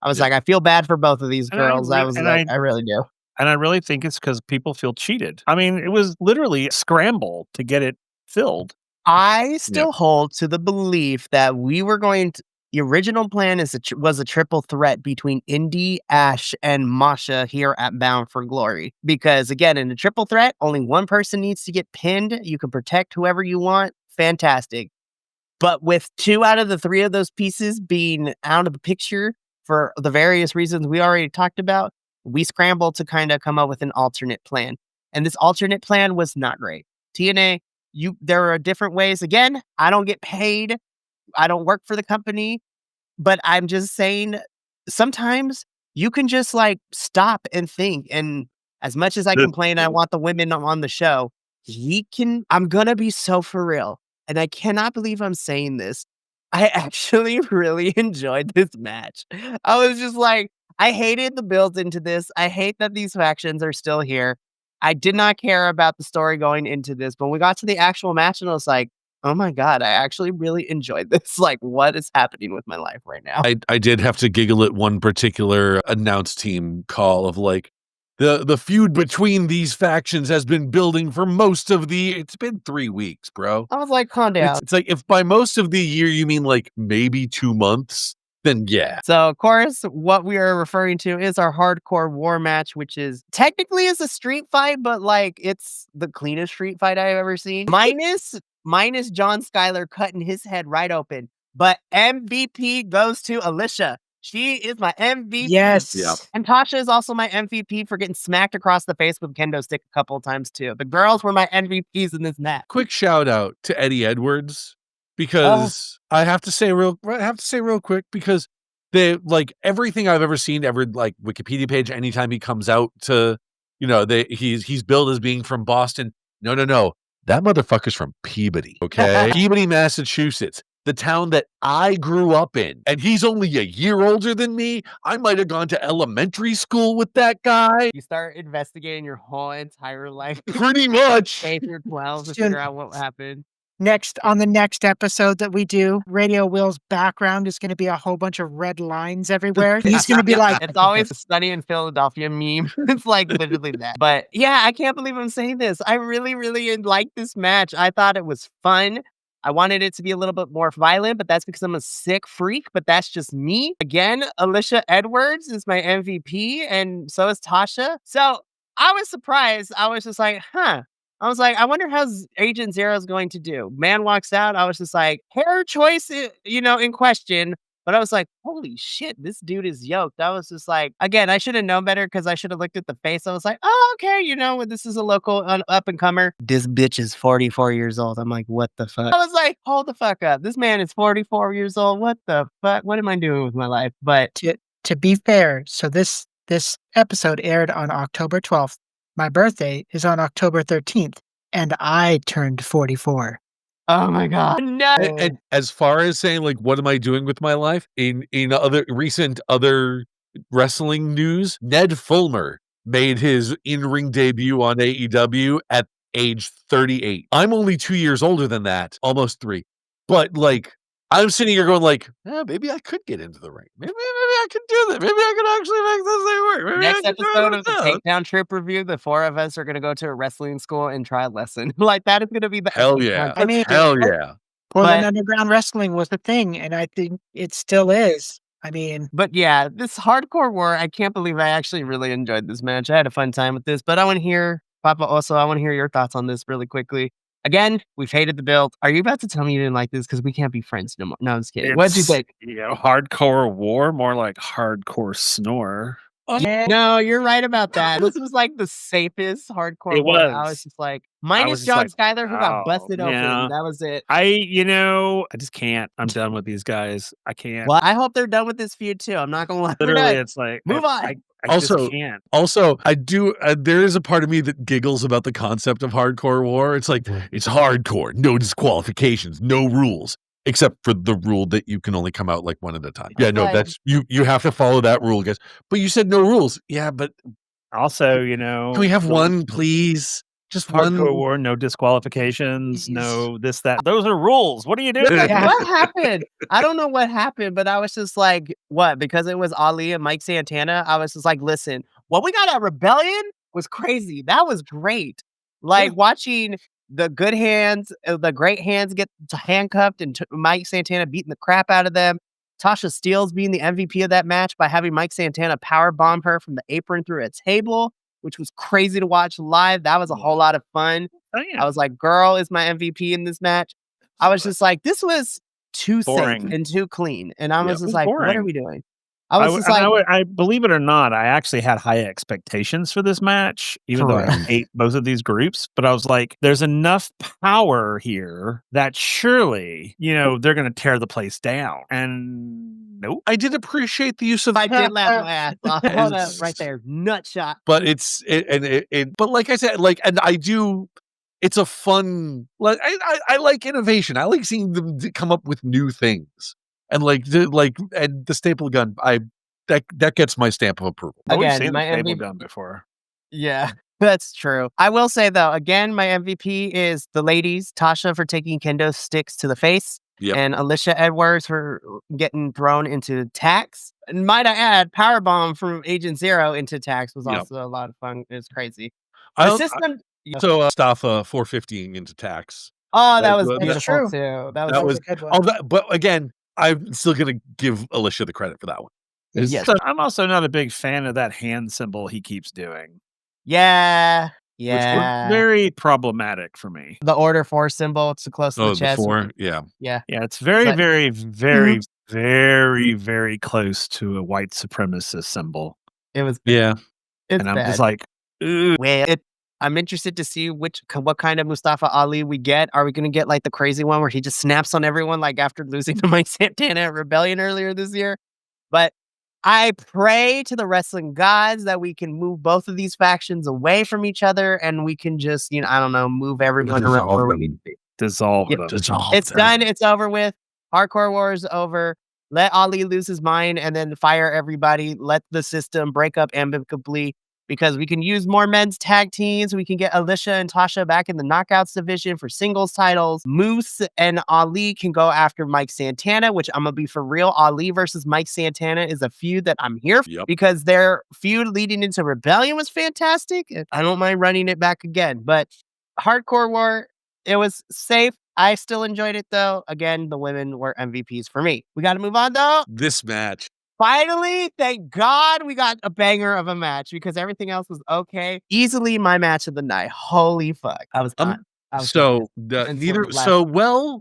I was like, I feel bad for both of these girls. I really do. And I really think it's because people feel cheated. I mean, it was literally a scramble to get it filled. I still hold to the belief that we were going to. The original plan was a triple threat between Indy, Ash, and Masha here at Bound for Glory. Because again, in a triple threat, only one person needs to get pinned. You can protect whoever you want. Fantastic. But with 2 out of the 3 of those pieces being out of the picture for the various reasons we already talked about, we scrambled to kind of come up with an alternate plan. And this alternate plan was not great. TNA, there are different ways. Again, I don't get paid. I don't work for the company, but I'm just saying sometimes you can just like stop and think. And as much as I complain, I want the women on the show. I'm going to be so for real. And I cannot believe I'm saying this. I actually really enjoyed this match. I was just like, I hated the build into this. I hate that these factions are still here. I did not care about the story going into this, but when we got to the actual match and I was like, oh my God, I actually really enjoyed this. Like, what is happening with my life right now? I did have to giggle at one particular announce team call of like, the feud between these factions has been building for most of it's been 3 weeks, bro. I was like, calm down. It's like, if by most of the year you mean like maybe 2 months, then yeah. So, of course, what we are referring to is our hardcore war match, which is technically is a street fight, but like it's the cleanest street fight I've ever seen. Minus John Skyler cutting his head right open. But MVP goes to Alicia. She is my MVP. Yes. Yeah. And Tasha is also my MVP for getting smacked across the face with a kendo stick a couple of times too. The girls were my MVPs in this match. Quick shout out to Eddie Edwards because I have to say real quick because they like everything I've ever seen, like Wikipedia page, anytime he comes out to, he's billed as being from Boston. No. That motherfucker's from Peabody, okay? Peabody, Massachusetts, the town that I grew up in. And he's only a year older than me. I might have gone to elementary school with that guy. You start investigating your whole entire life. Pretty much. K through 12 to figure out what happened. On the next episode that we do, Radio Will's background is going to be a whole bunch of red lines everywhere. He's going to be like, it's always a Sunny in Philadelphia meme. It's like literally that. But yeah, I can't believe I'm saying this. I really, really liked this match. I thought it was fun. I wanted it to be a little bit more violent, but that's because I'm a sick freak, but that's just me. Again, Alicia Edwards is my MVP, and so is Tasha. So I was surprised. I was just like, I was like, I wonder how Agent Zero is going to do. Man walks out. I was just like, hair choice, in question. But I was like, holy shit, this dude is yoked. I was just like, again, I should have known better because I should have looked at the face. I was like, oh, okay, this is a local up and comer. This bitch is 44 years old. I'm like, what the fuck? I was like, hold the fuck up. This man is 44 years old. What the fuck? What am I doing with my life? But to be fair, so this episode aired on October 12th. My birthday is on October 13th, and I turned 44. Oh my God. No. And as far as saying, like, what am I doing with my life? In other recent wrestling news, Ned Fulmer made his in-ring debut on AEW at age 38. I'm only 2 years older than that, almost 3. But like, I'm sitting here going like, maybe I could get into the ring. Maybe I could do that. Maybe I could actually make this thing work. Maybe next episode of the Takedown Trip review, the 4 of us are going to go to a wrestling school and try a lesson. Like, that is going to be the hell yeah. I mean, hell yeah. Portland Underground Wrestling was the thing, and I think it still is. I mean, but yeah, this hardcore war, I can't believe I actually really enjoyed this match. I had a fun time with this, but I want to hear, Papa, also, I want to hear your thoughts on this really quickly. Again, we've hated the build. Are you about to tell me you didn't like this? Because we can't be friends no more. No, I'm just kidding. What'd you think? Hardcore war, more like hardcore snore. No, you're right about that. This was like the safest hardcore It war, but I was was. just like, I minus was just John like, Skyler, who got oh, busted yeah. open. That was it. I just can't. I'm done with these guys. I can't. Well, I hope they're done with this feud too. I'm not gonna lie. We're Literally, done. it's like Move on. I just Also, can't. I do. There is a part of me that giggles about the concept of hardcore war. It's like it's hardcore, no disqualifications, no rules, except for the rule that you can only come out like one at a time. Yeah, no, Right. that's you have to follow that rule, guys. But you said no rules. Yeah, but Also, can we have one, please? Just hardcore one. war, no disqualifications, Please. no this, that. Those are rules. What are you doing? Yeah. What happened? I don't know what happened, but I was just like, what? Because it was Ali and Mike Santana, I was just like, listen, what we got at Rebellion was crazy. That was great. Like watching the good hands, the great hands get handcuffed and Mike Santana beating the crap out of them. Tasha Steelz being the MVP of that match by having Mike Santana power bomb her from the apron through a table, which was crazy to watch live. That was a whole lot of fun. Oh, I was like, girl is my MVP in this match. I was just like, this was too Boring. safe and too clean. And I Yep. was It was just like, what are boring. we doing? I was just like, I believe it or not, I actually had high expectations for this match, even though I Correct. hate both of these groups. But I was like, there's enough power here that surely, they're going to tear the place down. And nope. I did appreciate the use of I did laugh my ass off. Hold up, It's- right there. Nut shot. but but like I said, like, and I do, it's a fun, like, I like innovation. I like seeing them come up with new things, and and the staple gun, that gets my stamp of approval. We've Again, seen my the stable MVP gun before. Yeah, that's true. I will say though, again, my MVP is the ladies, Tasha for taking kendo sticks to the face, Yep. and Alicia Edwards for getting thrown into tax. And might I add, powerbomb from Agent Zero into tax was Yep. also a lot of fun. It was crazy. I The don't- system. So Staffa 450 into tax. Oh, that was That's beautiful true. too. That That was was a good one. but again, I'm still gonna give Alicia the credit for that one. It's- Yes. So I'm also not a big fan of that hand symbol he keeps doing. Yeah, Which yeah. was very problematic for me. The order 4 symbol. It's too close to Oh, the the chest. 4, yeah. Yeah. Yeah, it's very, like- very, very, very, very close to a white supremacist symbol. It was. Yeah. It's And I'm bad. just like, "Ugh." Well, I'm interested to see what kind of Mustafa Ali we get. Are we going to get like the crazy one where he just snaps on everyone like after losing to Mike Santana at Rebellion earlier this year? But I pray to the wrestling gods that we can move both of these factions away from each other and we can just, I don't know, move everyone around Dissolve where we them. need to be. dissolve Yeah, them. It's done. It's over with. Hardcore War is over. Let Ali lose his mind and then fire everybody. Let the system break up amicably because we can use more men's tag teams. We can get Alicia and Tasha back in the Knockouts division for singles titles. Moose and Ali can go after Mike Santana, which I'm going to be for real. Ali versus Mike Santana is a feud that I'm here for Yep. because their feud leading into Rebellion was fantastic. I don't mind running it back again, but Hardcore War, it was safe. I still enjoyed it though. Again, the women were MVPs for me. We got to move on though. This match. Finally, thank God we got a banger of a match because everything else was okay. Easily my match of the night. Holy fuck. I was not. I was So Until neither. last- So well.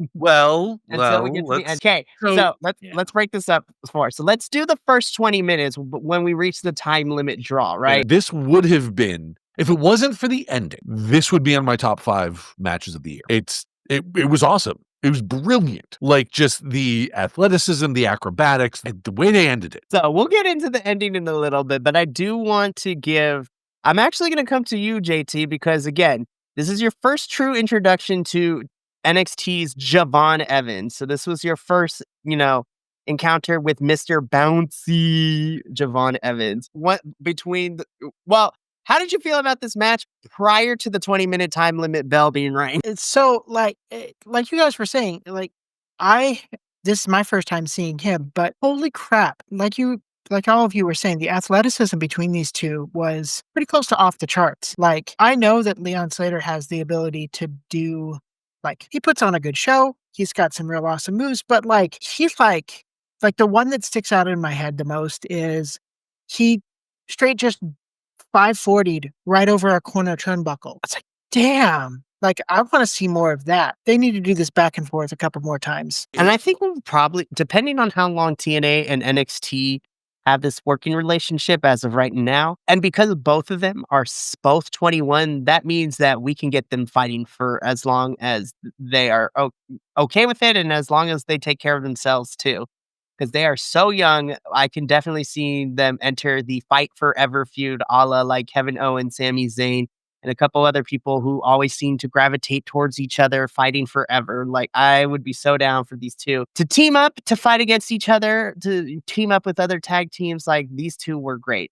until we get to the end. let's- Okay, so- let's break this up for. So let's do the first 20 minutes when we reach the time limit draw, right? This would have been, if it wasn't for the ending, this would be on my top 5 matches of the year. It was awesome. It was brilliant. Like just the athleticism, the acrobatics, and the way they ended it. So we'll get into the ending in a little bit, but I do want to give. I'm actually going to come to you, JT, because again, this is your first true introduction to NXT's Javon Evans. So this was your first, encounter with Mr. Bouncy Javon Evans. How did you feel about this match prior to the 20-minute time limit bell being rang? So like you guys were saying, this is my first time seeing him, but holy crap, like all of you were saying, the athleticism between these two was pretty close to off the charts. Like, I know that Leon Slater has the ability to do, he puts on a good show. He's got some real awesome moves, but he's like the one that sticks out in my head the most is he straight just 540'd right over a corner turnbuckle. It's like, damn. Like, I want to see more of that. They need to do this back and forth a couple more times. And I think we'll probably, depending on how long TNA and NXT have this working relationship as of right now, and because both of them are both 21, that means that we can get them fighting for as long as they are okay with it and as long as they take care of themselves too. Because they are so young, I can definitely see them enter the fight forever feud, a la like Kevin Owens, Sami Zayn, and a couple other people who always seem to gravitate towards each other, fighting forever. Like, I would be so down for these two to team up, to fight against each other, to team up with other tag teams. Like, these two were great.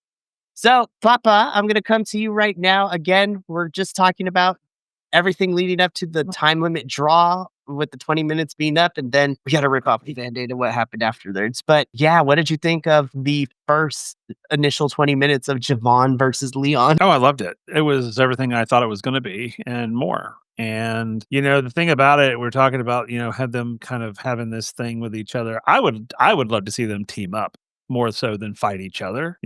So, Papa, I'm going to come to you right now. Again, we're just talking about everything leading up to the time limit draw with the 20 minutes being up, and then we got to rip off the Band-Aid and what happened afterwards. But yeah, what did you think of the first initial 20 minutes of Javon versus Leon? Oh, I loved it. It was everything I thought it was going to be and more. And, the thing about it, we're talking about, had them kind of having this thing with each other. I would love to see them team up more so than fight each other.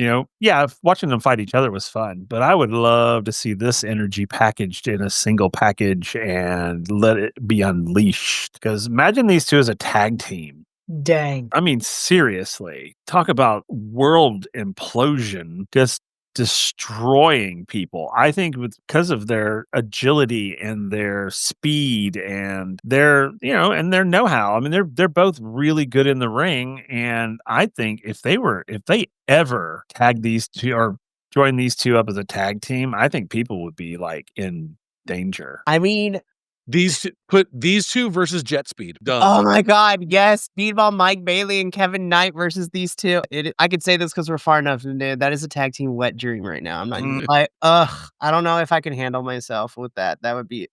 Watching them fight each other was fun, but I would love to see this energy packaged in a single package and let it be unleashed. Because imagine these two as a tag team. Dang. I mean, seriously, talk about world implosion, just destroying people. I think because of their agility and their speed and their, and their know-how. I mean, they're both really good in the ring. And I think if they ever tag these two or join these two up as a tag team, I think people would be like in danger. I mean, put these two versus Jet Speed. Done. Oh my God, yes. Speedball Mike Bailey and Kevin Knight versus these two. I could say this because we're far enough. That is a tag team wet dream right now. I'm not even like, I don't know if I can handle myself with that. That would be,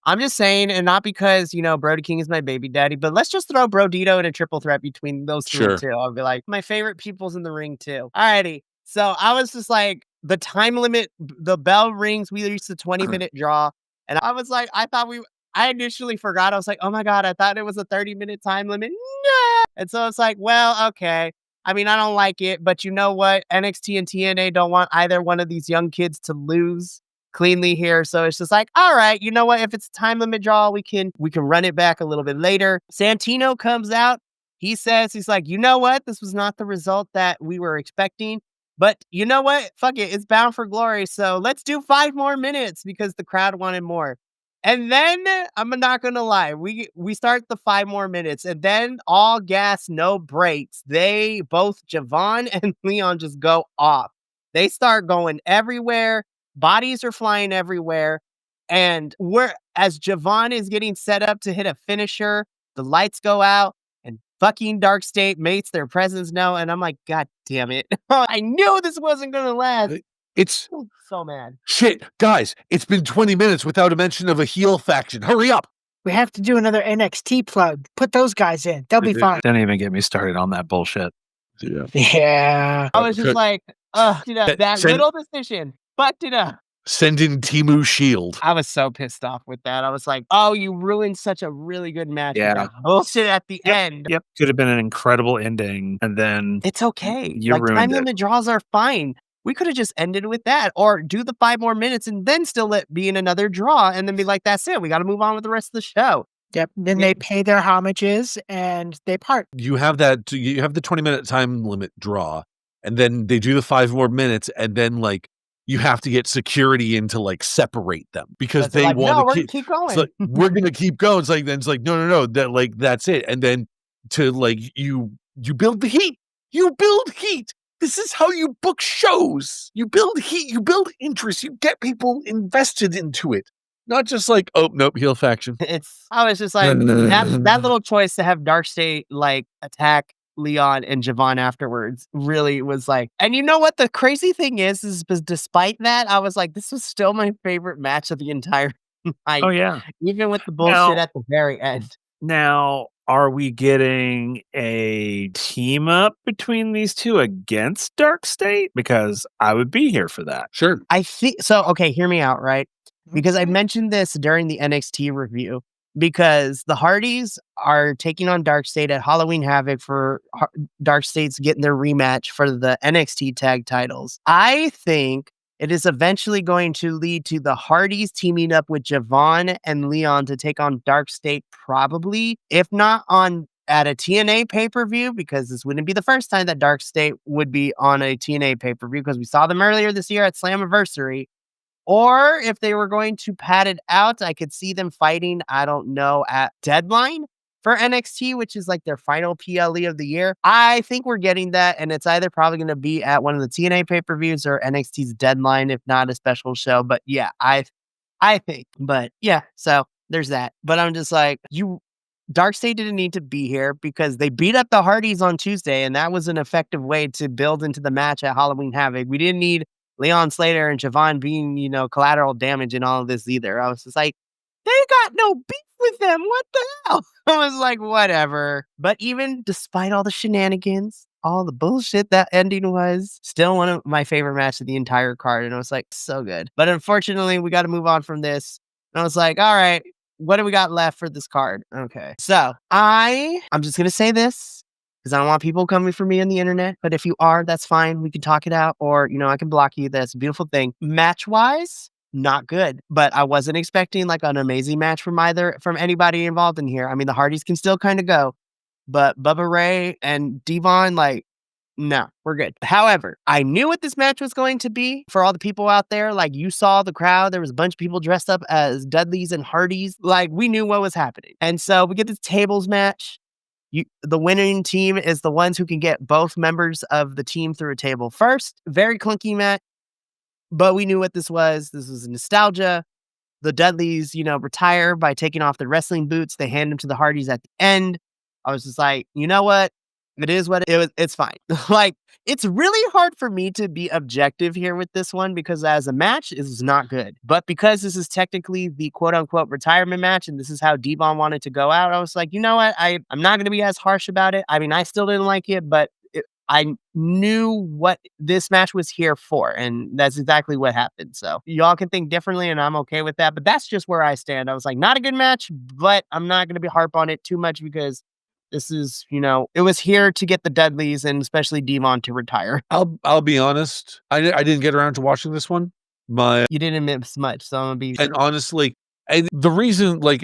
I'm just saying, and not because, Brody King is my baby daddy, but let's just throw Brodito in a triple threat between those three two. I'll be like, my favorite people's in the ring too. Alrighty. So I was just like, the time limit, the bell rings, we reached the 20-minute draw. And I was like, I initially forgot. I was like, oh my God, I thought it was a 30-minute time limit. No. And so it's like, well, okay. I mean, I don't like it, but you know what? NXT and TNA don't want either one of these young kids to lose cleanly here. So it's just like, all right, you know what? If it's a time limit draw, we can run it back a little bit later. Santino comes out. He says, he's like, you know what? This was not the result that we were expecting. But you know what? Fuck it. It's Bound for Glory. So let's do 5 more minutes because the crowd wanted more. And then, I'm not going to lie, we start the 5 more minutes, and then all gas, no brakes. Both Javon and Leon just go off. They start going everywhere. Bodies are flying everywhere. And as Javon is getting set up to hit a finisher, the lights go out, and fucking Dark State makes their presence known. And I'm like, God damn it. I knew this wasn't going to last. It's so mad. Shit, guys, it's been 20 minutes without a mention of a heel faction. Hurry up. We have to do another NXT plug. Put those guys in. They'll be fine. Don't even get me started on that bullshit. Yeah. I was just like, that little decision fucked it up. Send in Timu Shield. I was so pissed off with that. I was like, oh, you ruined such a really good match. Yeah. Bullshit at the end. Yep. Could have been an incredible ending. And then it's okay. You ruined time it. limit draws are fine. We could have just ended with that or do the 5 more minutes and then still let be in another draw and then be like, that's it. We got to move on with the rest of the show. Yep. Then they pay their homages and they part. You have the 20-minute time limit draw, and then they do the 5 more minutes, and then like you have to get security in to like separate them because they like, want no, to keep going. It's like, we're gonna keep going. It's like no, that's it. And then to like you build the heat. You build heat. This is how you book shows. You build heat, you build interest, you get people invested into it. Not just like, oh, nope, heel faction. I was just like, that little choice to have Dark State like attack Leon and Javon afterwards really was like, and you know what? The crazy thing is despite that, I was like, this was still my favorite match of the entire night. Oh, yeah. Even with the bullshit at the very end. Now, are we getting a team up between these two against Dark State? Because I would be here for that. Sure. I think so. Okay, hear me out, right? Because I mentioned this during the NXT review because the Hardys are taking on Dark State at Halloween Havoc for Dark State's getting their rematch for the NXT tag titles. I think It is eventually going to lead to the Hardys teaming up with Javon and Leon to take on Dark State, probably, if not on at a TNA pay-per-view, because this wouldn't be the first time that Dark State would be on a TNA pay-per-view, because we saw them earlier this year at Slammiversary. Or if they were going to pad it out, I could see them fighting, I don't know, at Deadline for NXT, which is like their final PLE of the year. I think we're getting that, and it's either probably going to be at one of the TNA pay-per-views or NXT's Deadline, if not a special show. But yeah, I think. But yeah, so there's that. But I'm just like, Dark State didn't need to be here because they beat up the Hardys on Tuesday, and that was an effective way to build into the match at Halloween Havoc. We didn't need Leon Slater and Javon being, collateral damage in all of this either. I was just like, they got no beef with them. What the hell? I was like, whatever. But even despite all the shenanigans, all the bullshit that ending was, still one of my favorite matches of the entire card. And I was like, so good. But unfortunately, we got to move on from this. And I was like, all right, what do we got left for this card? Okay. So I'm just going to say this, because I don't want people coming for me on the internet. But if you are, that's fine. We can talk it out, or, I can block you. That's a beautiful thing. Match-wise, not good. But I wasn't expecting like an amazing match from anybody involved in here. I mean, the Hardys can still kind of go. But Bubba Ray and Devon, like, no, we're good. However, I knew what this match was going to be for all the people out there. Like, you saw the crowd. There was a bunch of people dressed up as Dudleys and Hardys. Like, we knew what was happening. And so we get this tables match. The winning team is the ones who can get both members of the team through a table first. Very clunky match, but we knew what this was. This was nostalgia. The Dudleys, retire by taking off their wrestling boots. They hand them to the Hardys at the end. I was just like, you know what? It is what it was. It's fine. Like, it's really hard for me to be objective here with this one because as a match, it was not good. But because this is technically the quote unquote retirement match and this is how Devon wanted to go out, I was like, you know what? I'm not going to be as harsh about it. I mean, I still didn't like it, but I knew what this match was here for. And that's exactly what happened. So y'all can think differently and I'm okay with that. But that's just where I stand. I was like, not a good match, but I'm not going to be harp on it too much because this is, it was here to get the Dudleys and especially Devon to retire. I'll be honest. I didn't get around to watching this one. You didn't miss much, so I'm gonna be. And honestly, and the reason, like,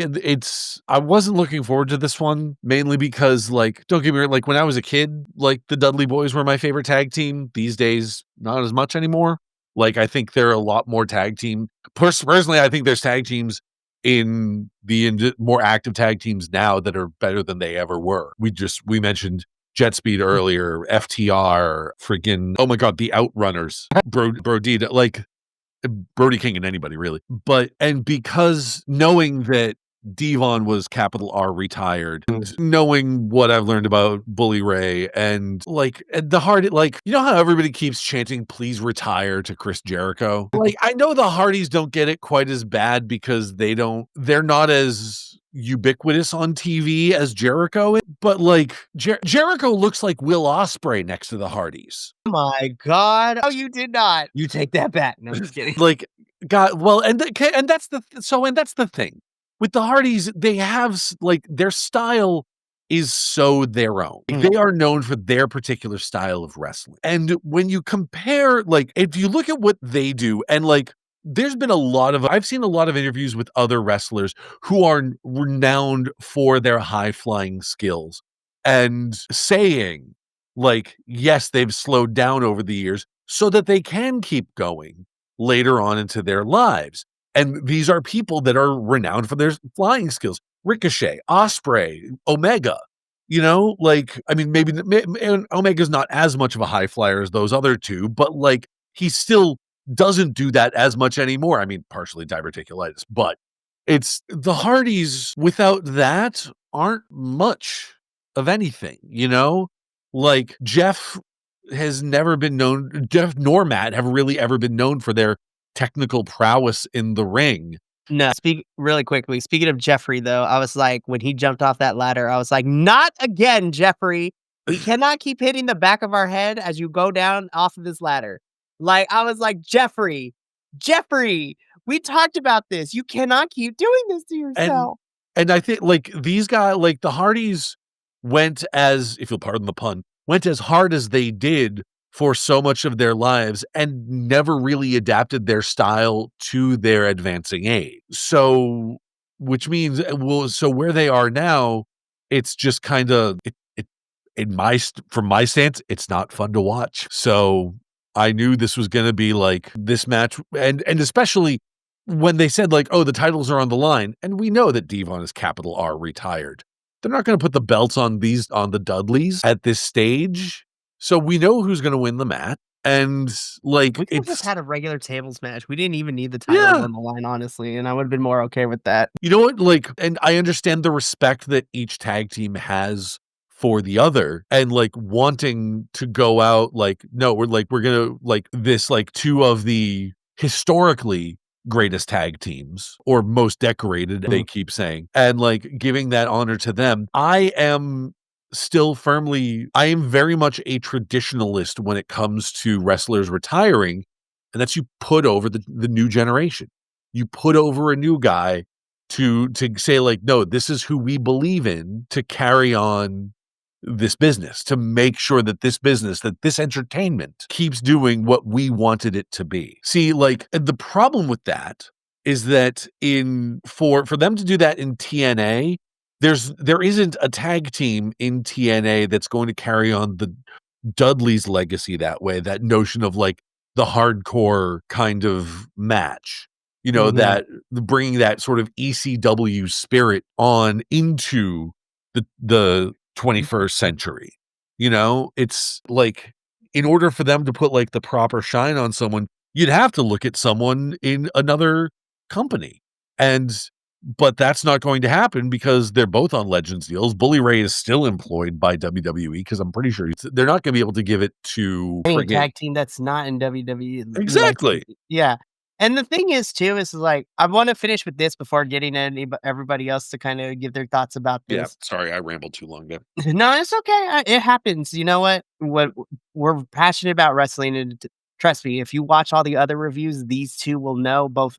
I wasn't looking forward to this one mainly because, like, don't get me wrong, like when I was a kid, like the Dudley Boys were my favorite tag team. These days, not as much anymore. Like, I think there are a lot more tag team. Personally, I think there's tag teams in the more active tag teams now that are better than they ever were. We mentioned Jet Speed earlier, FTR, friggin', oh my God, the Outrunners, Brody, like Brody King and anybody really. And because knowing that Devon was capital R retired, and knowing what I've learned about Bully Ray and the Hardy, like, you know how everybody keeps chanting, please retire to Chris Jericho? Like, I know the Hardys don't get it quite as bad because they're not as ubiquitous on TV as Jericho is, but like Jericho looks like Will Ospreay next to the Hardys. Oh my God. Oh, you did not. You take that back. No, I'm just kidding. Like, God, well, and that's the thing. With the Hardys, they have, like, their style is so their own. They are known for their particular style of wrestling. And when you compare, like, if you look at what they do, and, like, I've seen a lot of interviews with other wrestlers who are renowned for their high-flying skills and saying, like, yes, they've slowed down over the years so that they can keep going later on into their lives. And these are people that are renowned for their flying skills. Ricochet, Ospreay, Omega, like, I mean, maybe Omega's not as much of a high flyer as those other two, but like, he still doesn't do that as much anymore. I mean, partially diverticulitis, but it's the Hardys without that aren't much of anything, like Jeff nor Matt have really ever been known for their technical prowess in the ring. No, speak really quickly. Speaking of Jeffrey, though, I was like, when he jumped off that ladder, I was like, not again, Jeffrey. We cannot keep hitting the back of our head as you go down off of this ladder. Like, I was like, Jeffrey, we talked about this. You cannot keep doing this to yourself. And I think, like, these guys, like the Hardys went as, if you'll pardon the pun, went as hard as they did for so much of their lives and never really adapted their style to their advancing age. So, which means, so where they are now, it's just kind of, from my stance, it's not fun to watch. So I knew this was going to be like this match. And especially when they said like, oh, the titles are on the line. And we know that Devon is capital R retired. They're not going to put the belts on the Dudleys at this stage. So we know who's going to win the match. And like, We could have just had a regular tables match. We didn't even need the titles on the line, honestly. And I would have been more okay with that. You know what? Like, and I understand the respect that each tag team has for the other and like wanting to go out like, no, we're gonna like this, like two of the historically greatest tag teams or most decorated, they keep saying, and like giving that honor to them. I am very much a traditionalist when it comes to wrestlers retiring, and that's you put over the new generation. You put over a new guy to say like, no, this is who we believe in to carry on this business, to make sure that this entertainment keeps doing what we wanted it to be. See, like the problem with that is that for them to do that in TNA, there isn't a tag team in TNA that's going to carry on the Dudley's legacy that way, that notion of like the hardcore kind of match, that bringing that sort of ECW spirit on into the 21st century. It's like, in order for them to put like the proper shine on someone, you'd have to look at someone in another company. But that's not going to happen because they're both on Legends deals. Bully Ray is still employed by WWE because I'm pretty sure they're not going to be able to give it to any tag team that's not in WWE. Exactly. Like, yeah. And the thing is, too, is like, I want to finish with this before getting everybody else to kind of give their thoughts about this. Yeah, sorry, I rambled too long there. No, it's okay. It happens. You know what? We're passionate about wrestling, and trust me, if you watch all the other reviews, these two will know both.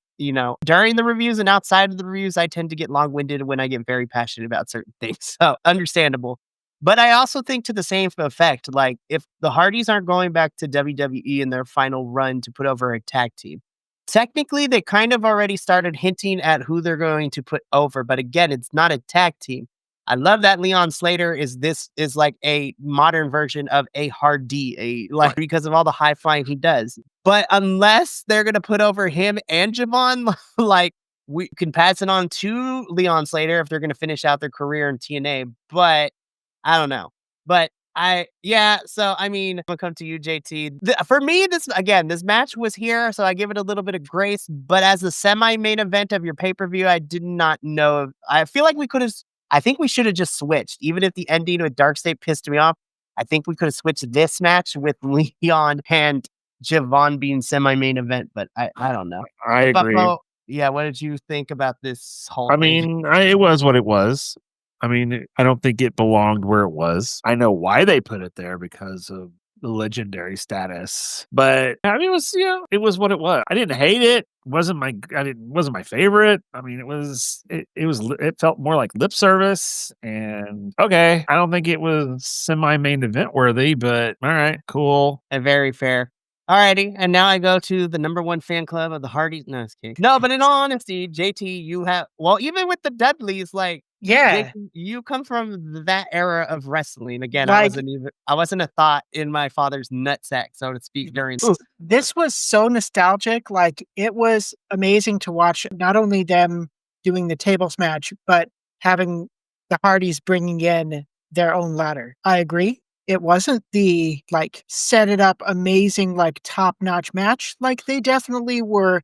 During the reviews and outside of the reviews, I tend to get long-winded when I get very passionate about certain things. So understandable. But I also think to the same effect, like if the Hardys aren't going back to WWE in their final run to put over a tag team, technically they kind of already started hinting at who they're going to put over. But again, it's not a tag team. I love that Leon Slater is like a modern version of a Hardy, because of all the high flying he does. But unless they're gonna put over him and Javon, like we can pass it on to Leon Slater if they're gonna finish out their career in TNA. But I don't know. But so I mean, I'm gonna come to you, JT. For me, this match was here, so I give it a little bit of grace. But as a semi-main event of your pay-per-view, I did not know. I feel like I think we should have just switched. Even if the ending with Dark State pissed me off, I think we could have switched this match with Leon and Javon being semi-main event. But I don't know. I agree. Buffalo, yeah, what did you think about this whole thing? mean, it was what it was. I mean, I don't think it belonged where it was. I know why they put it there because of the legendary status. But I mean, it was what it was. I didn't hate it. Wasn't my favorite. I mean, it felt more like lip service. And okay, I don't think it was semi-main event worthy, but all right, cool. Very fair. Alrighty, and now I go to the number one fan club of the Hardys. No, it's kidding. No, but in all honesty, JT, even with the Dudleys, like, Yeah. JT, you come from that era of wrestling. Again, Like- I wasn't a thought in my father's nutsack, so to speak, during This was so nostalgic. Like, it was amazing to watch not only them doing the tables match, but having the Hardys bringing in their own ladder. I agree. It wasn't the like set it up amazing, like top-notch match. Like they definitely were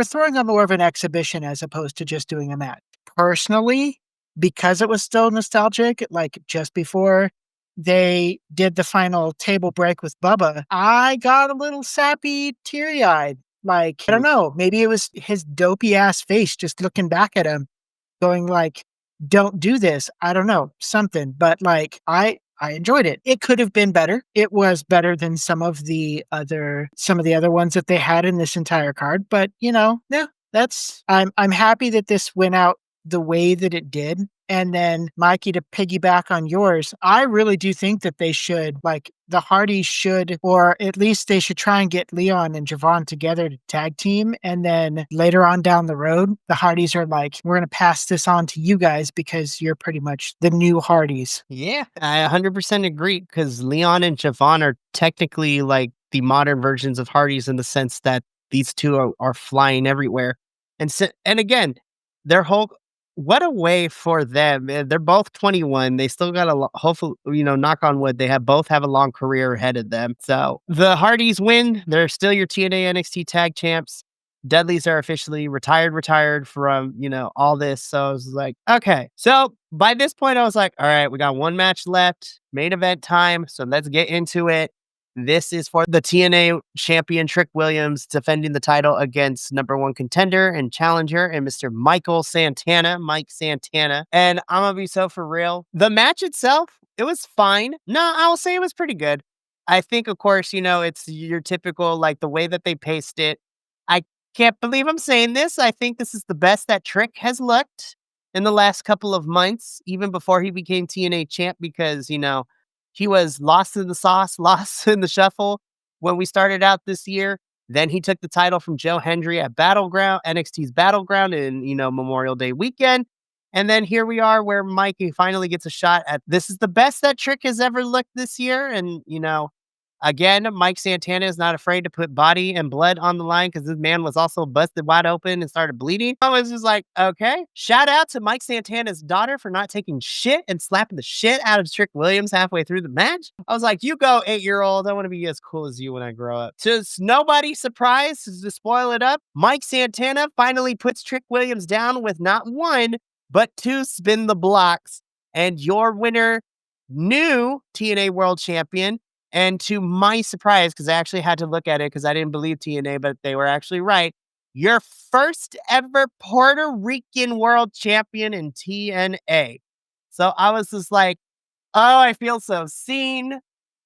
throwing on more of an exhibition as opposed to just doing a match. Personally, because it was still nostalgic, like just before they did the final table break with Bubba, I got a little sappy, teary-eyed. Like, I don't know, maybe it was his dopey ass face just looking back at him, going like, don't do this. I don't know, something. But like, I enjoyed it. It could have been better. It was better than some of the other ones that they had in this entire card. But I'm happy that this went out the way that it did. And then, Mikey, to piggyback on yours, I really do think that they should, like, the Hardys should, or at least they should try and get Leon and Javon together to tag team. And then later on down the road, the Hardys are like, we're going to pass this on to you guys because you're pretty much the new Hardys. Yeah, I 100% agree because Leon and Javon are technically like the modern versions of Hardys in the sense that these two are flying everywhere. And again, their whole what a way for them. They're both 21. They still got hopefully, knock on wood, they both have a long career ahead of them. So the Hardys win. They're still your TNA NXT tag champs. Dudleys are officially retired from, all this. So I was like, okay. So by this point, I was like, all right, we got one match left, main event time. So let's get into it. This is for the TNA champion Trick Williams defending the title against number one contender and challenger and Mr. Mike Santana. And I'm going to be so for real. The match itself, it was fine. No, I will say it was pretty good. I think, of course, it's your typical, like the way that they paced it. I can't believe I'm saying this. I think this is the best that Trick has looked in the last couple of months, even before he became TNA champ, because, he was lost in the sauce, lost in the shuffle when we started out this year. Then he took the title from Joe Hendry at NXT's Battleground in, Memorial Day weekend. And then here we are where Mikey finally gets a shot at this is the best that Trick has ever looked this year. And, again, Mike Santana is not afraid to put body and blood on the line because this man was also busted wide open and started bleeding. I was just like, okay. Shout out to Mike Santana's daughter for not taking shit and slapping the shit out of Trick Williams halfway through the match. I was like, you go 8-year-old. I want to be as cool as you when I grow up. Just nobody surprised to spoil it up. Mike Santana finally puts Trick Williams down with not one, but two spin the blocks. And your winner, new TNA World Champion, and to my surprise, because I actually had to look at it because I didn't believe TNA, but they were actually right. Your first ever Puerto Rican world champion in TNA. So I was just like, oh, I feel so seen.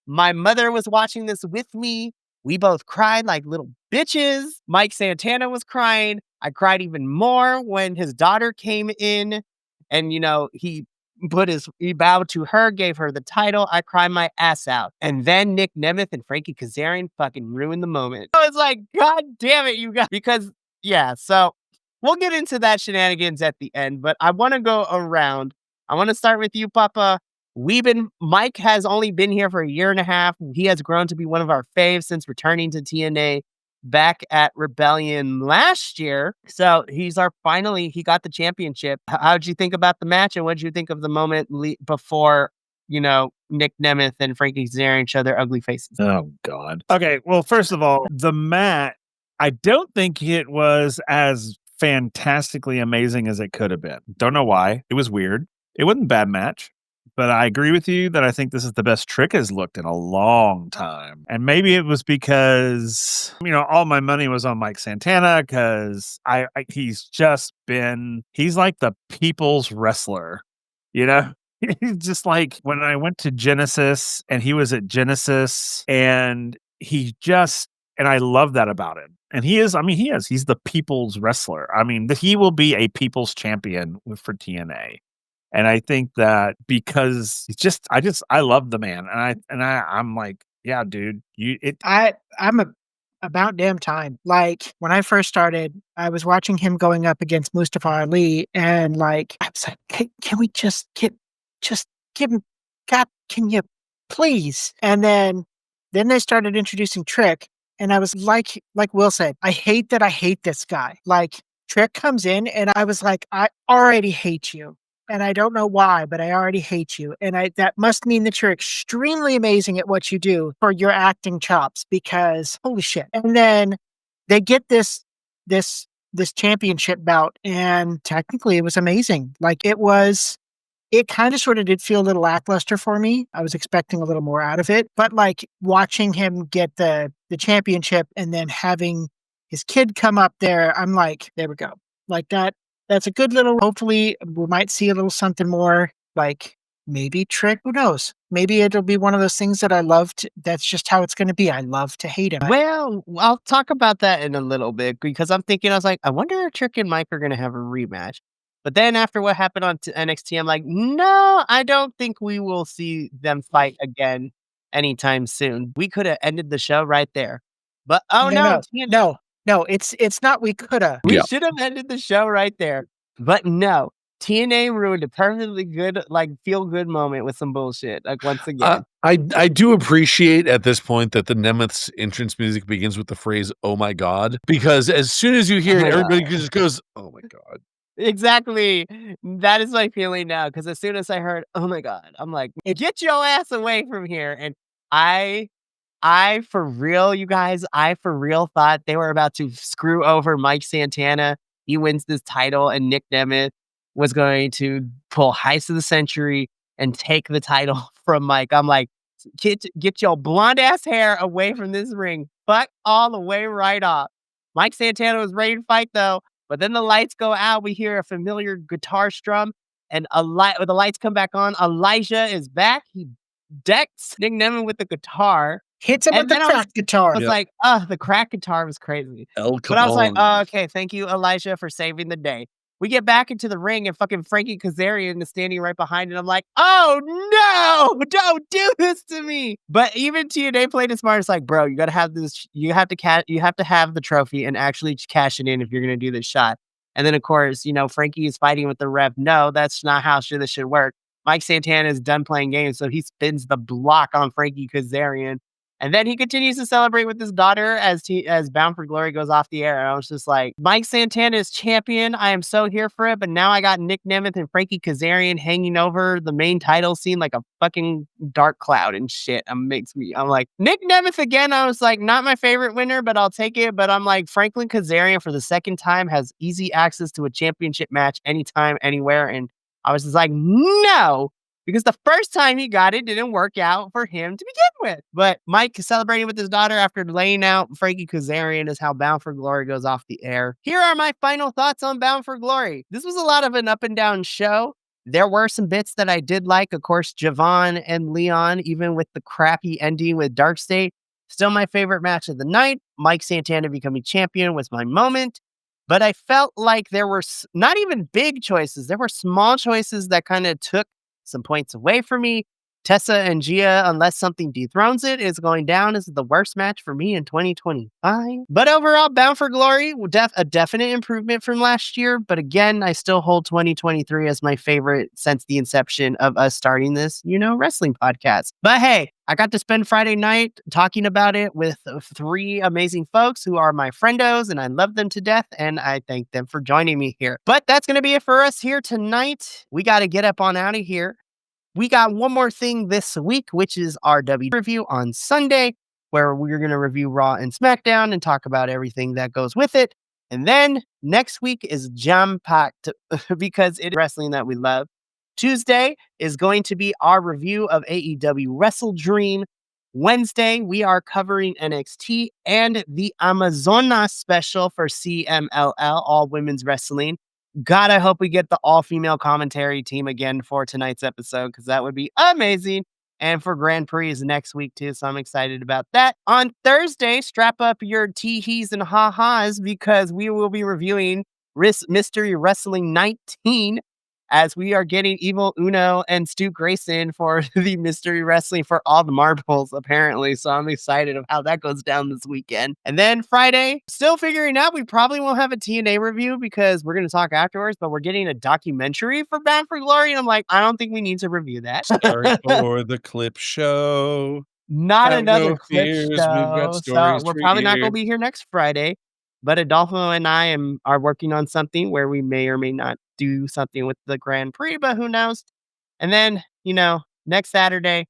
My mother was watching this with me. We both cried like little bitches. Mike Santana was crying. I cried even more when his daughter came in and, he bowed to her, gave her the title. I cried my ass out. And then Nick Nemeth and Frankie Kazarian fucking ruined the moment. I was like, God damn it, you guys. Because, yeah, so we'll get into that shenanigans at the end, but I want to go around. I want to start with you, Papa. Mike has only been here for a year and a half. He has grown to be one of our faves since returning to TNA back at Rebellion last year. So he got the championship. How'd you think about the match and what'd you think of the moment before, Nick Nemeth and Frankie Kazarian show their ugly faces? Oh, God. Okay, well, first of all, the match, I don't think it was as fantastically amazing as it could have been. Don't know why. It was weird. It wasn't a bad match. But I agree with you that I think this is the best Trick has looked in a long time. And maybe it was because, all my money was on Mike Santana because he's like the people's wrestler, He's just like when I went to Genesis and he was at Genesis and and I love that about him. And he's the people's wrestler. He will be a people's champion for TNA. And I think that because I love the man, and I'm like, yeah, dude, I'm about damn time. Like when I first started, I was watching him going up against Mustafa Ali, and like I was like, can we just give him? God, can you please? And then they started introducing Trick, and I was like Will said, I hate this guy. Like Trick comes in, and I was like, I already hate you. And I don't know why, but I already hate you. And that must mean that you're extremely amazing at what you do for your acting chops because holy shit. And then they get this championship bout and technically it was amazing. Like it kind of sort of did feel a little lackluster for me. I was expecting a little more out of it, but like watching him get the championship and then having his kid come up there, I'm like, there we go. Like that's a good little, hopefully we might see a little something more like maybe Trick, who knows? Maybe it'll be one of those things that I loved. That's just how it's going to be. I love to hate him. Well, I'll talk about that in a little bit because I was like, I wonder if Trick and Mike are going to have a rematch. But then after what happened on NXT, I'm like, no, I don't think we will see them fight again anytime soon. We could have ended the show right there. But oh No, no, no, no, no. It's not. We coulda. we Yeah. should have ended the show right there. But no, TNA ruined a perfectly good, like, feel good moment with some bullshit. Like, once again. I do appreciate at this point that the Nemeth's entrance music begins with the phrase "Oh my God," because as soon as you hear Oh it, my everybody God. just goes, "Oh my God." Exactly. That is my feeling now. Because as soon as I heard, "Oh my God," I'm like, "Get your ass away from here." And I I for real, you guys, I for real thought they were about to screw over Mike Santana. He wins this title, and Nick Nemeth was going to pull Heist of the Century and take the title from Mike. I'm like, get your blonde ass hair away from this ring. Fuck all the way right off. Mike Santana was ready to fight though, but then the lights go out. We hear a familiar guitar strum, and the lights come back on. Elijah is back. He decks Nick Nemeth with the guitar. Hits him with And the then I crack guitar. was Yep. like, the crack guitar was crazy. El But I was like, Capone. okay, thank you, Elijah, for saving the day. We get back into the ring, and fucking Frankie Kazarian is standing right behind it. I'm like, oh no, don't do this to me. But even TNA played it smart. It's like, bro, you gotta have this. You have to have the trophy and actually cash it in if you're gonna do this shot. And then of course, Frankie is fighting with the ref. No, that's not how this should work. Mike Santana is done playing games, so he spins the block on Frankie Kazarian. And then he continues to celebrate with his daughter as Bound for Glory goes off the air. And I was just like, Mike Santana is champion. I am so here for it. But now I got Nick Nemeth and Frankie Kazarian hanging over the main title scene like a fucking dark cloud and shit. I'm like, Nick Nemeth again. I was like, not my favorite winner, but I'll take it. But I'm like, Franklin Kazarian for the second time has easy access to a championship match anytime, anywhere. And I was just like, no. Because the first time he got it didn't work out for him to begin with. But Mike celebrating with his daughter after laying out Frankie Kazarian is how Bound for Glory goes off the air. Here are my final thoughts on Bound for Glory. This was a lot of an up and down show. There were some bits that I did like. Of course, Javon and Leon, even with the crappy ending with Dark State, still my favorite match of the night. Mike Santana becoming champion was my moment. But I felt like there were not even big choices. There were small choices that kind of took some points away from me. Tessa and Gia, unless something dethrones it, is going down as the worst match for me in 2025. But overall, Bound for Glory, a definite improvement from last year. But again, I still hold 2023 as my favorite since the inception of us starting this, wrestling podcast. But hey, I got to spend Friday night talking about it with 3 amazing folks who are my friendos, and I love them to death, and I thank them for joining me here. But that's going to be it for us here tonight. We got to get up on out of here. We got one more thing this week, which is our W review on Sunday, where we're going to review Raw and SmackDown and talk about everything that goes with it. And then next week is jam-packed because it is wrestling that we love. Tuesday is going to be our review of AEW Wrestle Dream. Wednesday, we are covering NXT and the Amazonas special for CMLL, All Women's Wrestling. God, I hope we get the all-female commentary team again for tonight's episode, because that would be amazing. And for Grand Prix is next week, too, so I'm excited about that. On Thursday, strap up your tee-hees and ha-has, because we will be reviewing Mystery Wrestling 19, as we are getting Evil Uno and Stu Grayson for the Mystery Wrestling for all the marbles, apparently. So I'm excited of how that goes down this weekend. And then Friday, still figuring out, we probably won't have a TNA review because we're going to talk afterwards, but we're getting a documentary for Bound for Glory. And I'm like, I don't think we need to review that. Sorry for the clip show. Not Have another no clip fears, we've show. got So stories we're for probably not you. going to be here next Friday. But Adolfo and I are working on something where we may or may not do something with the Grand Prix, but who knows? And then, next Saturday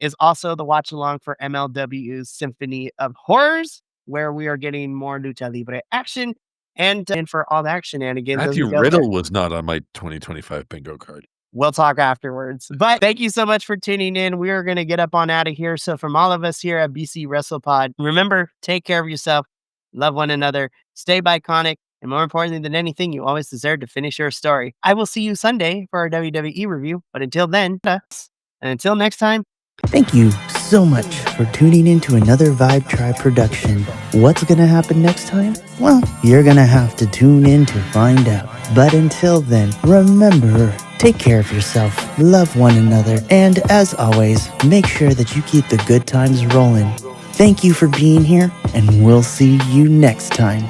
is also the watch along for MLW's Symphony of Horrors, where we are getting more Lucha Libre action and for all that shenanigans. Matthew Riddle was not on my 2025 bingo card. We'll talk afterwards. But thank you so much for tuning in. We are going to get up on out of here. So from all of us here at BC WrestlePod, remember, take care of yourself, love one another, stay Bi-Conic, and more importantly than anything, you always deserve to finish your story. I will see you Sunday for our WWE review. But until then, and until next time, thank you so much for tuning in to another Vibe Tribe production. What's going to happen next time? Well, you're going to have to tune in to find out. But until then, remember, take care of yourself, love one another, and as always, make sure that you keep the good times rolling. Thank you for being here, and we'll see you next time.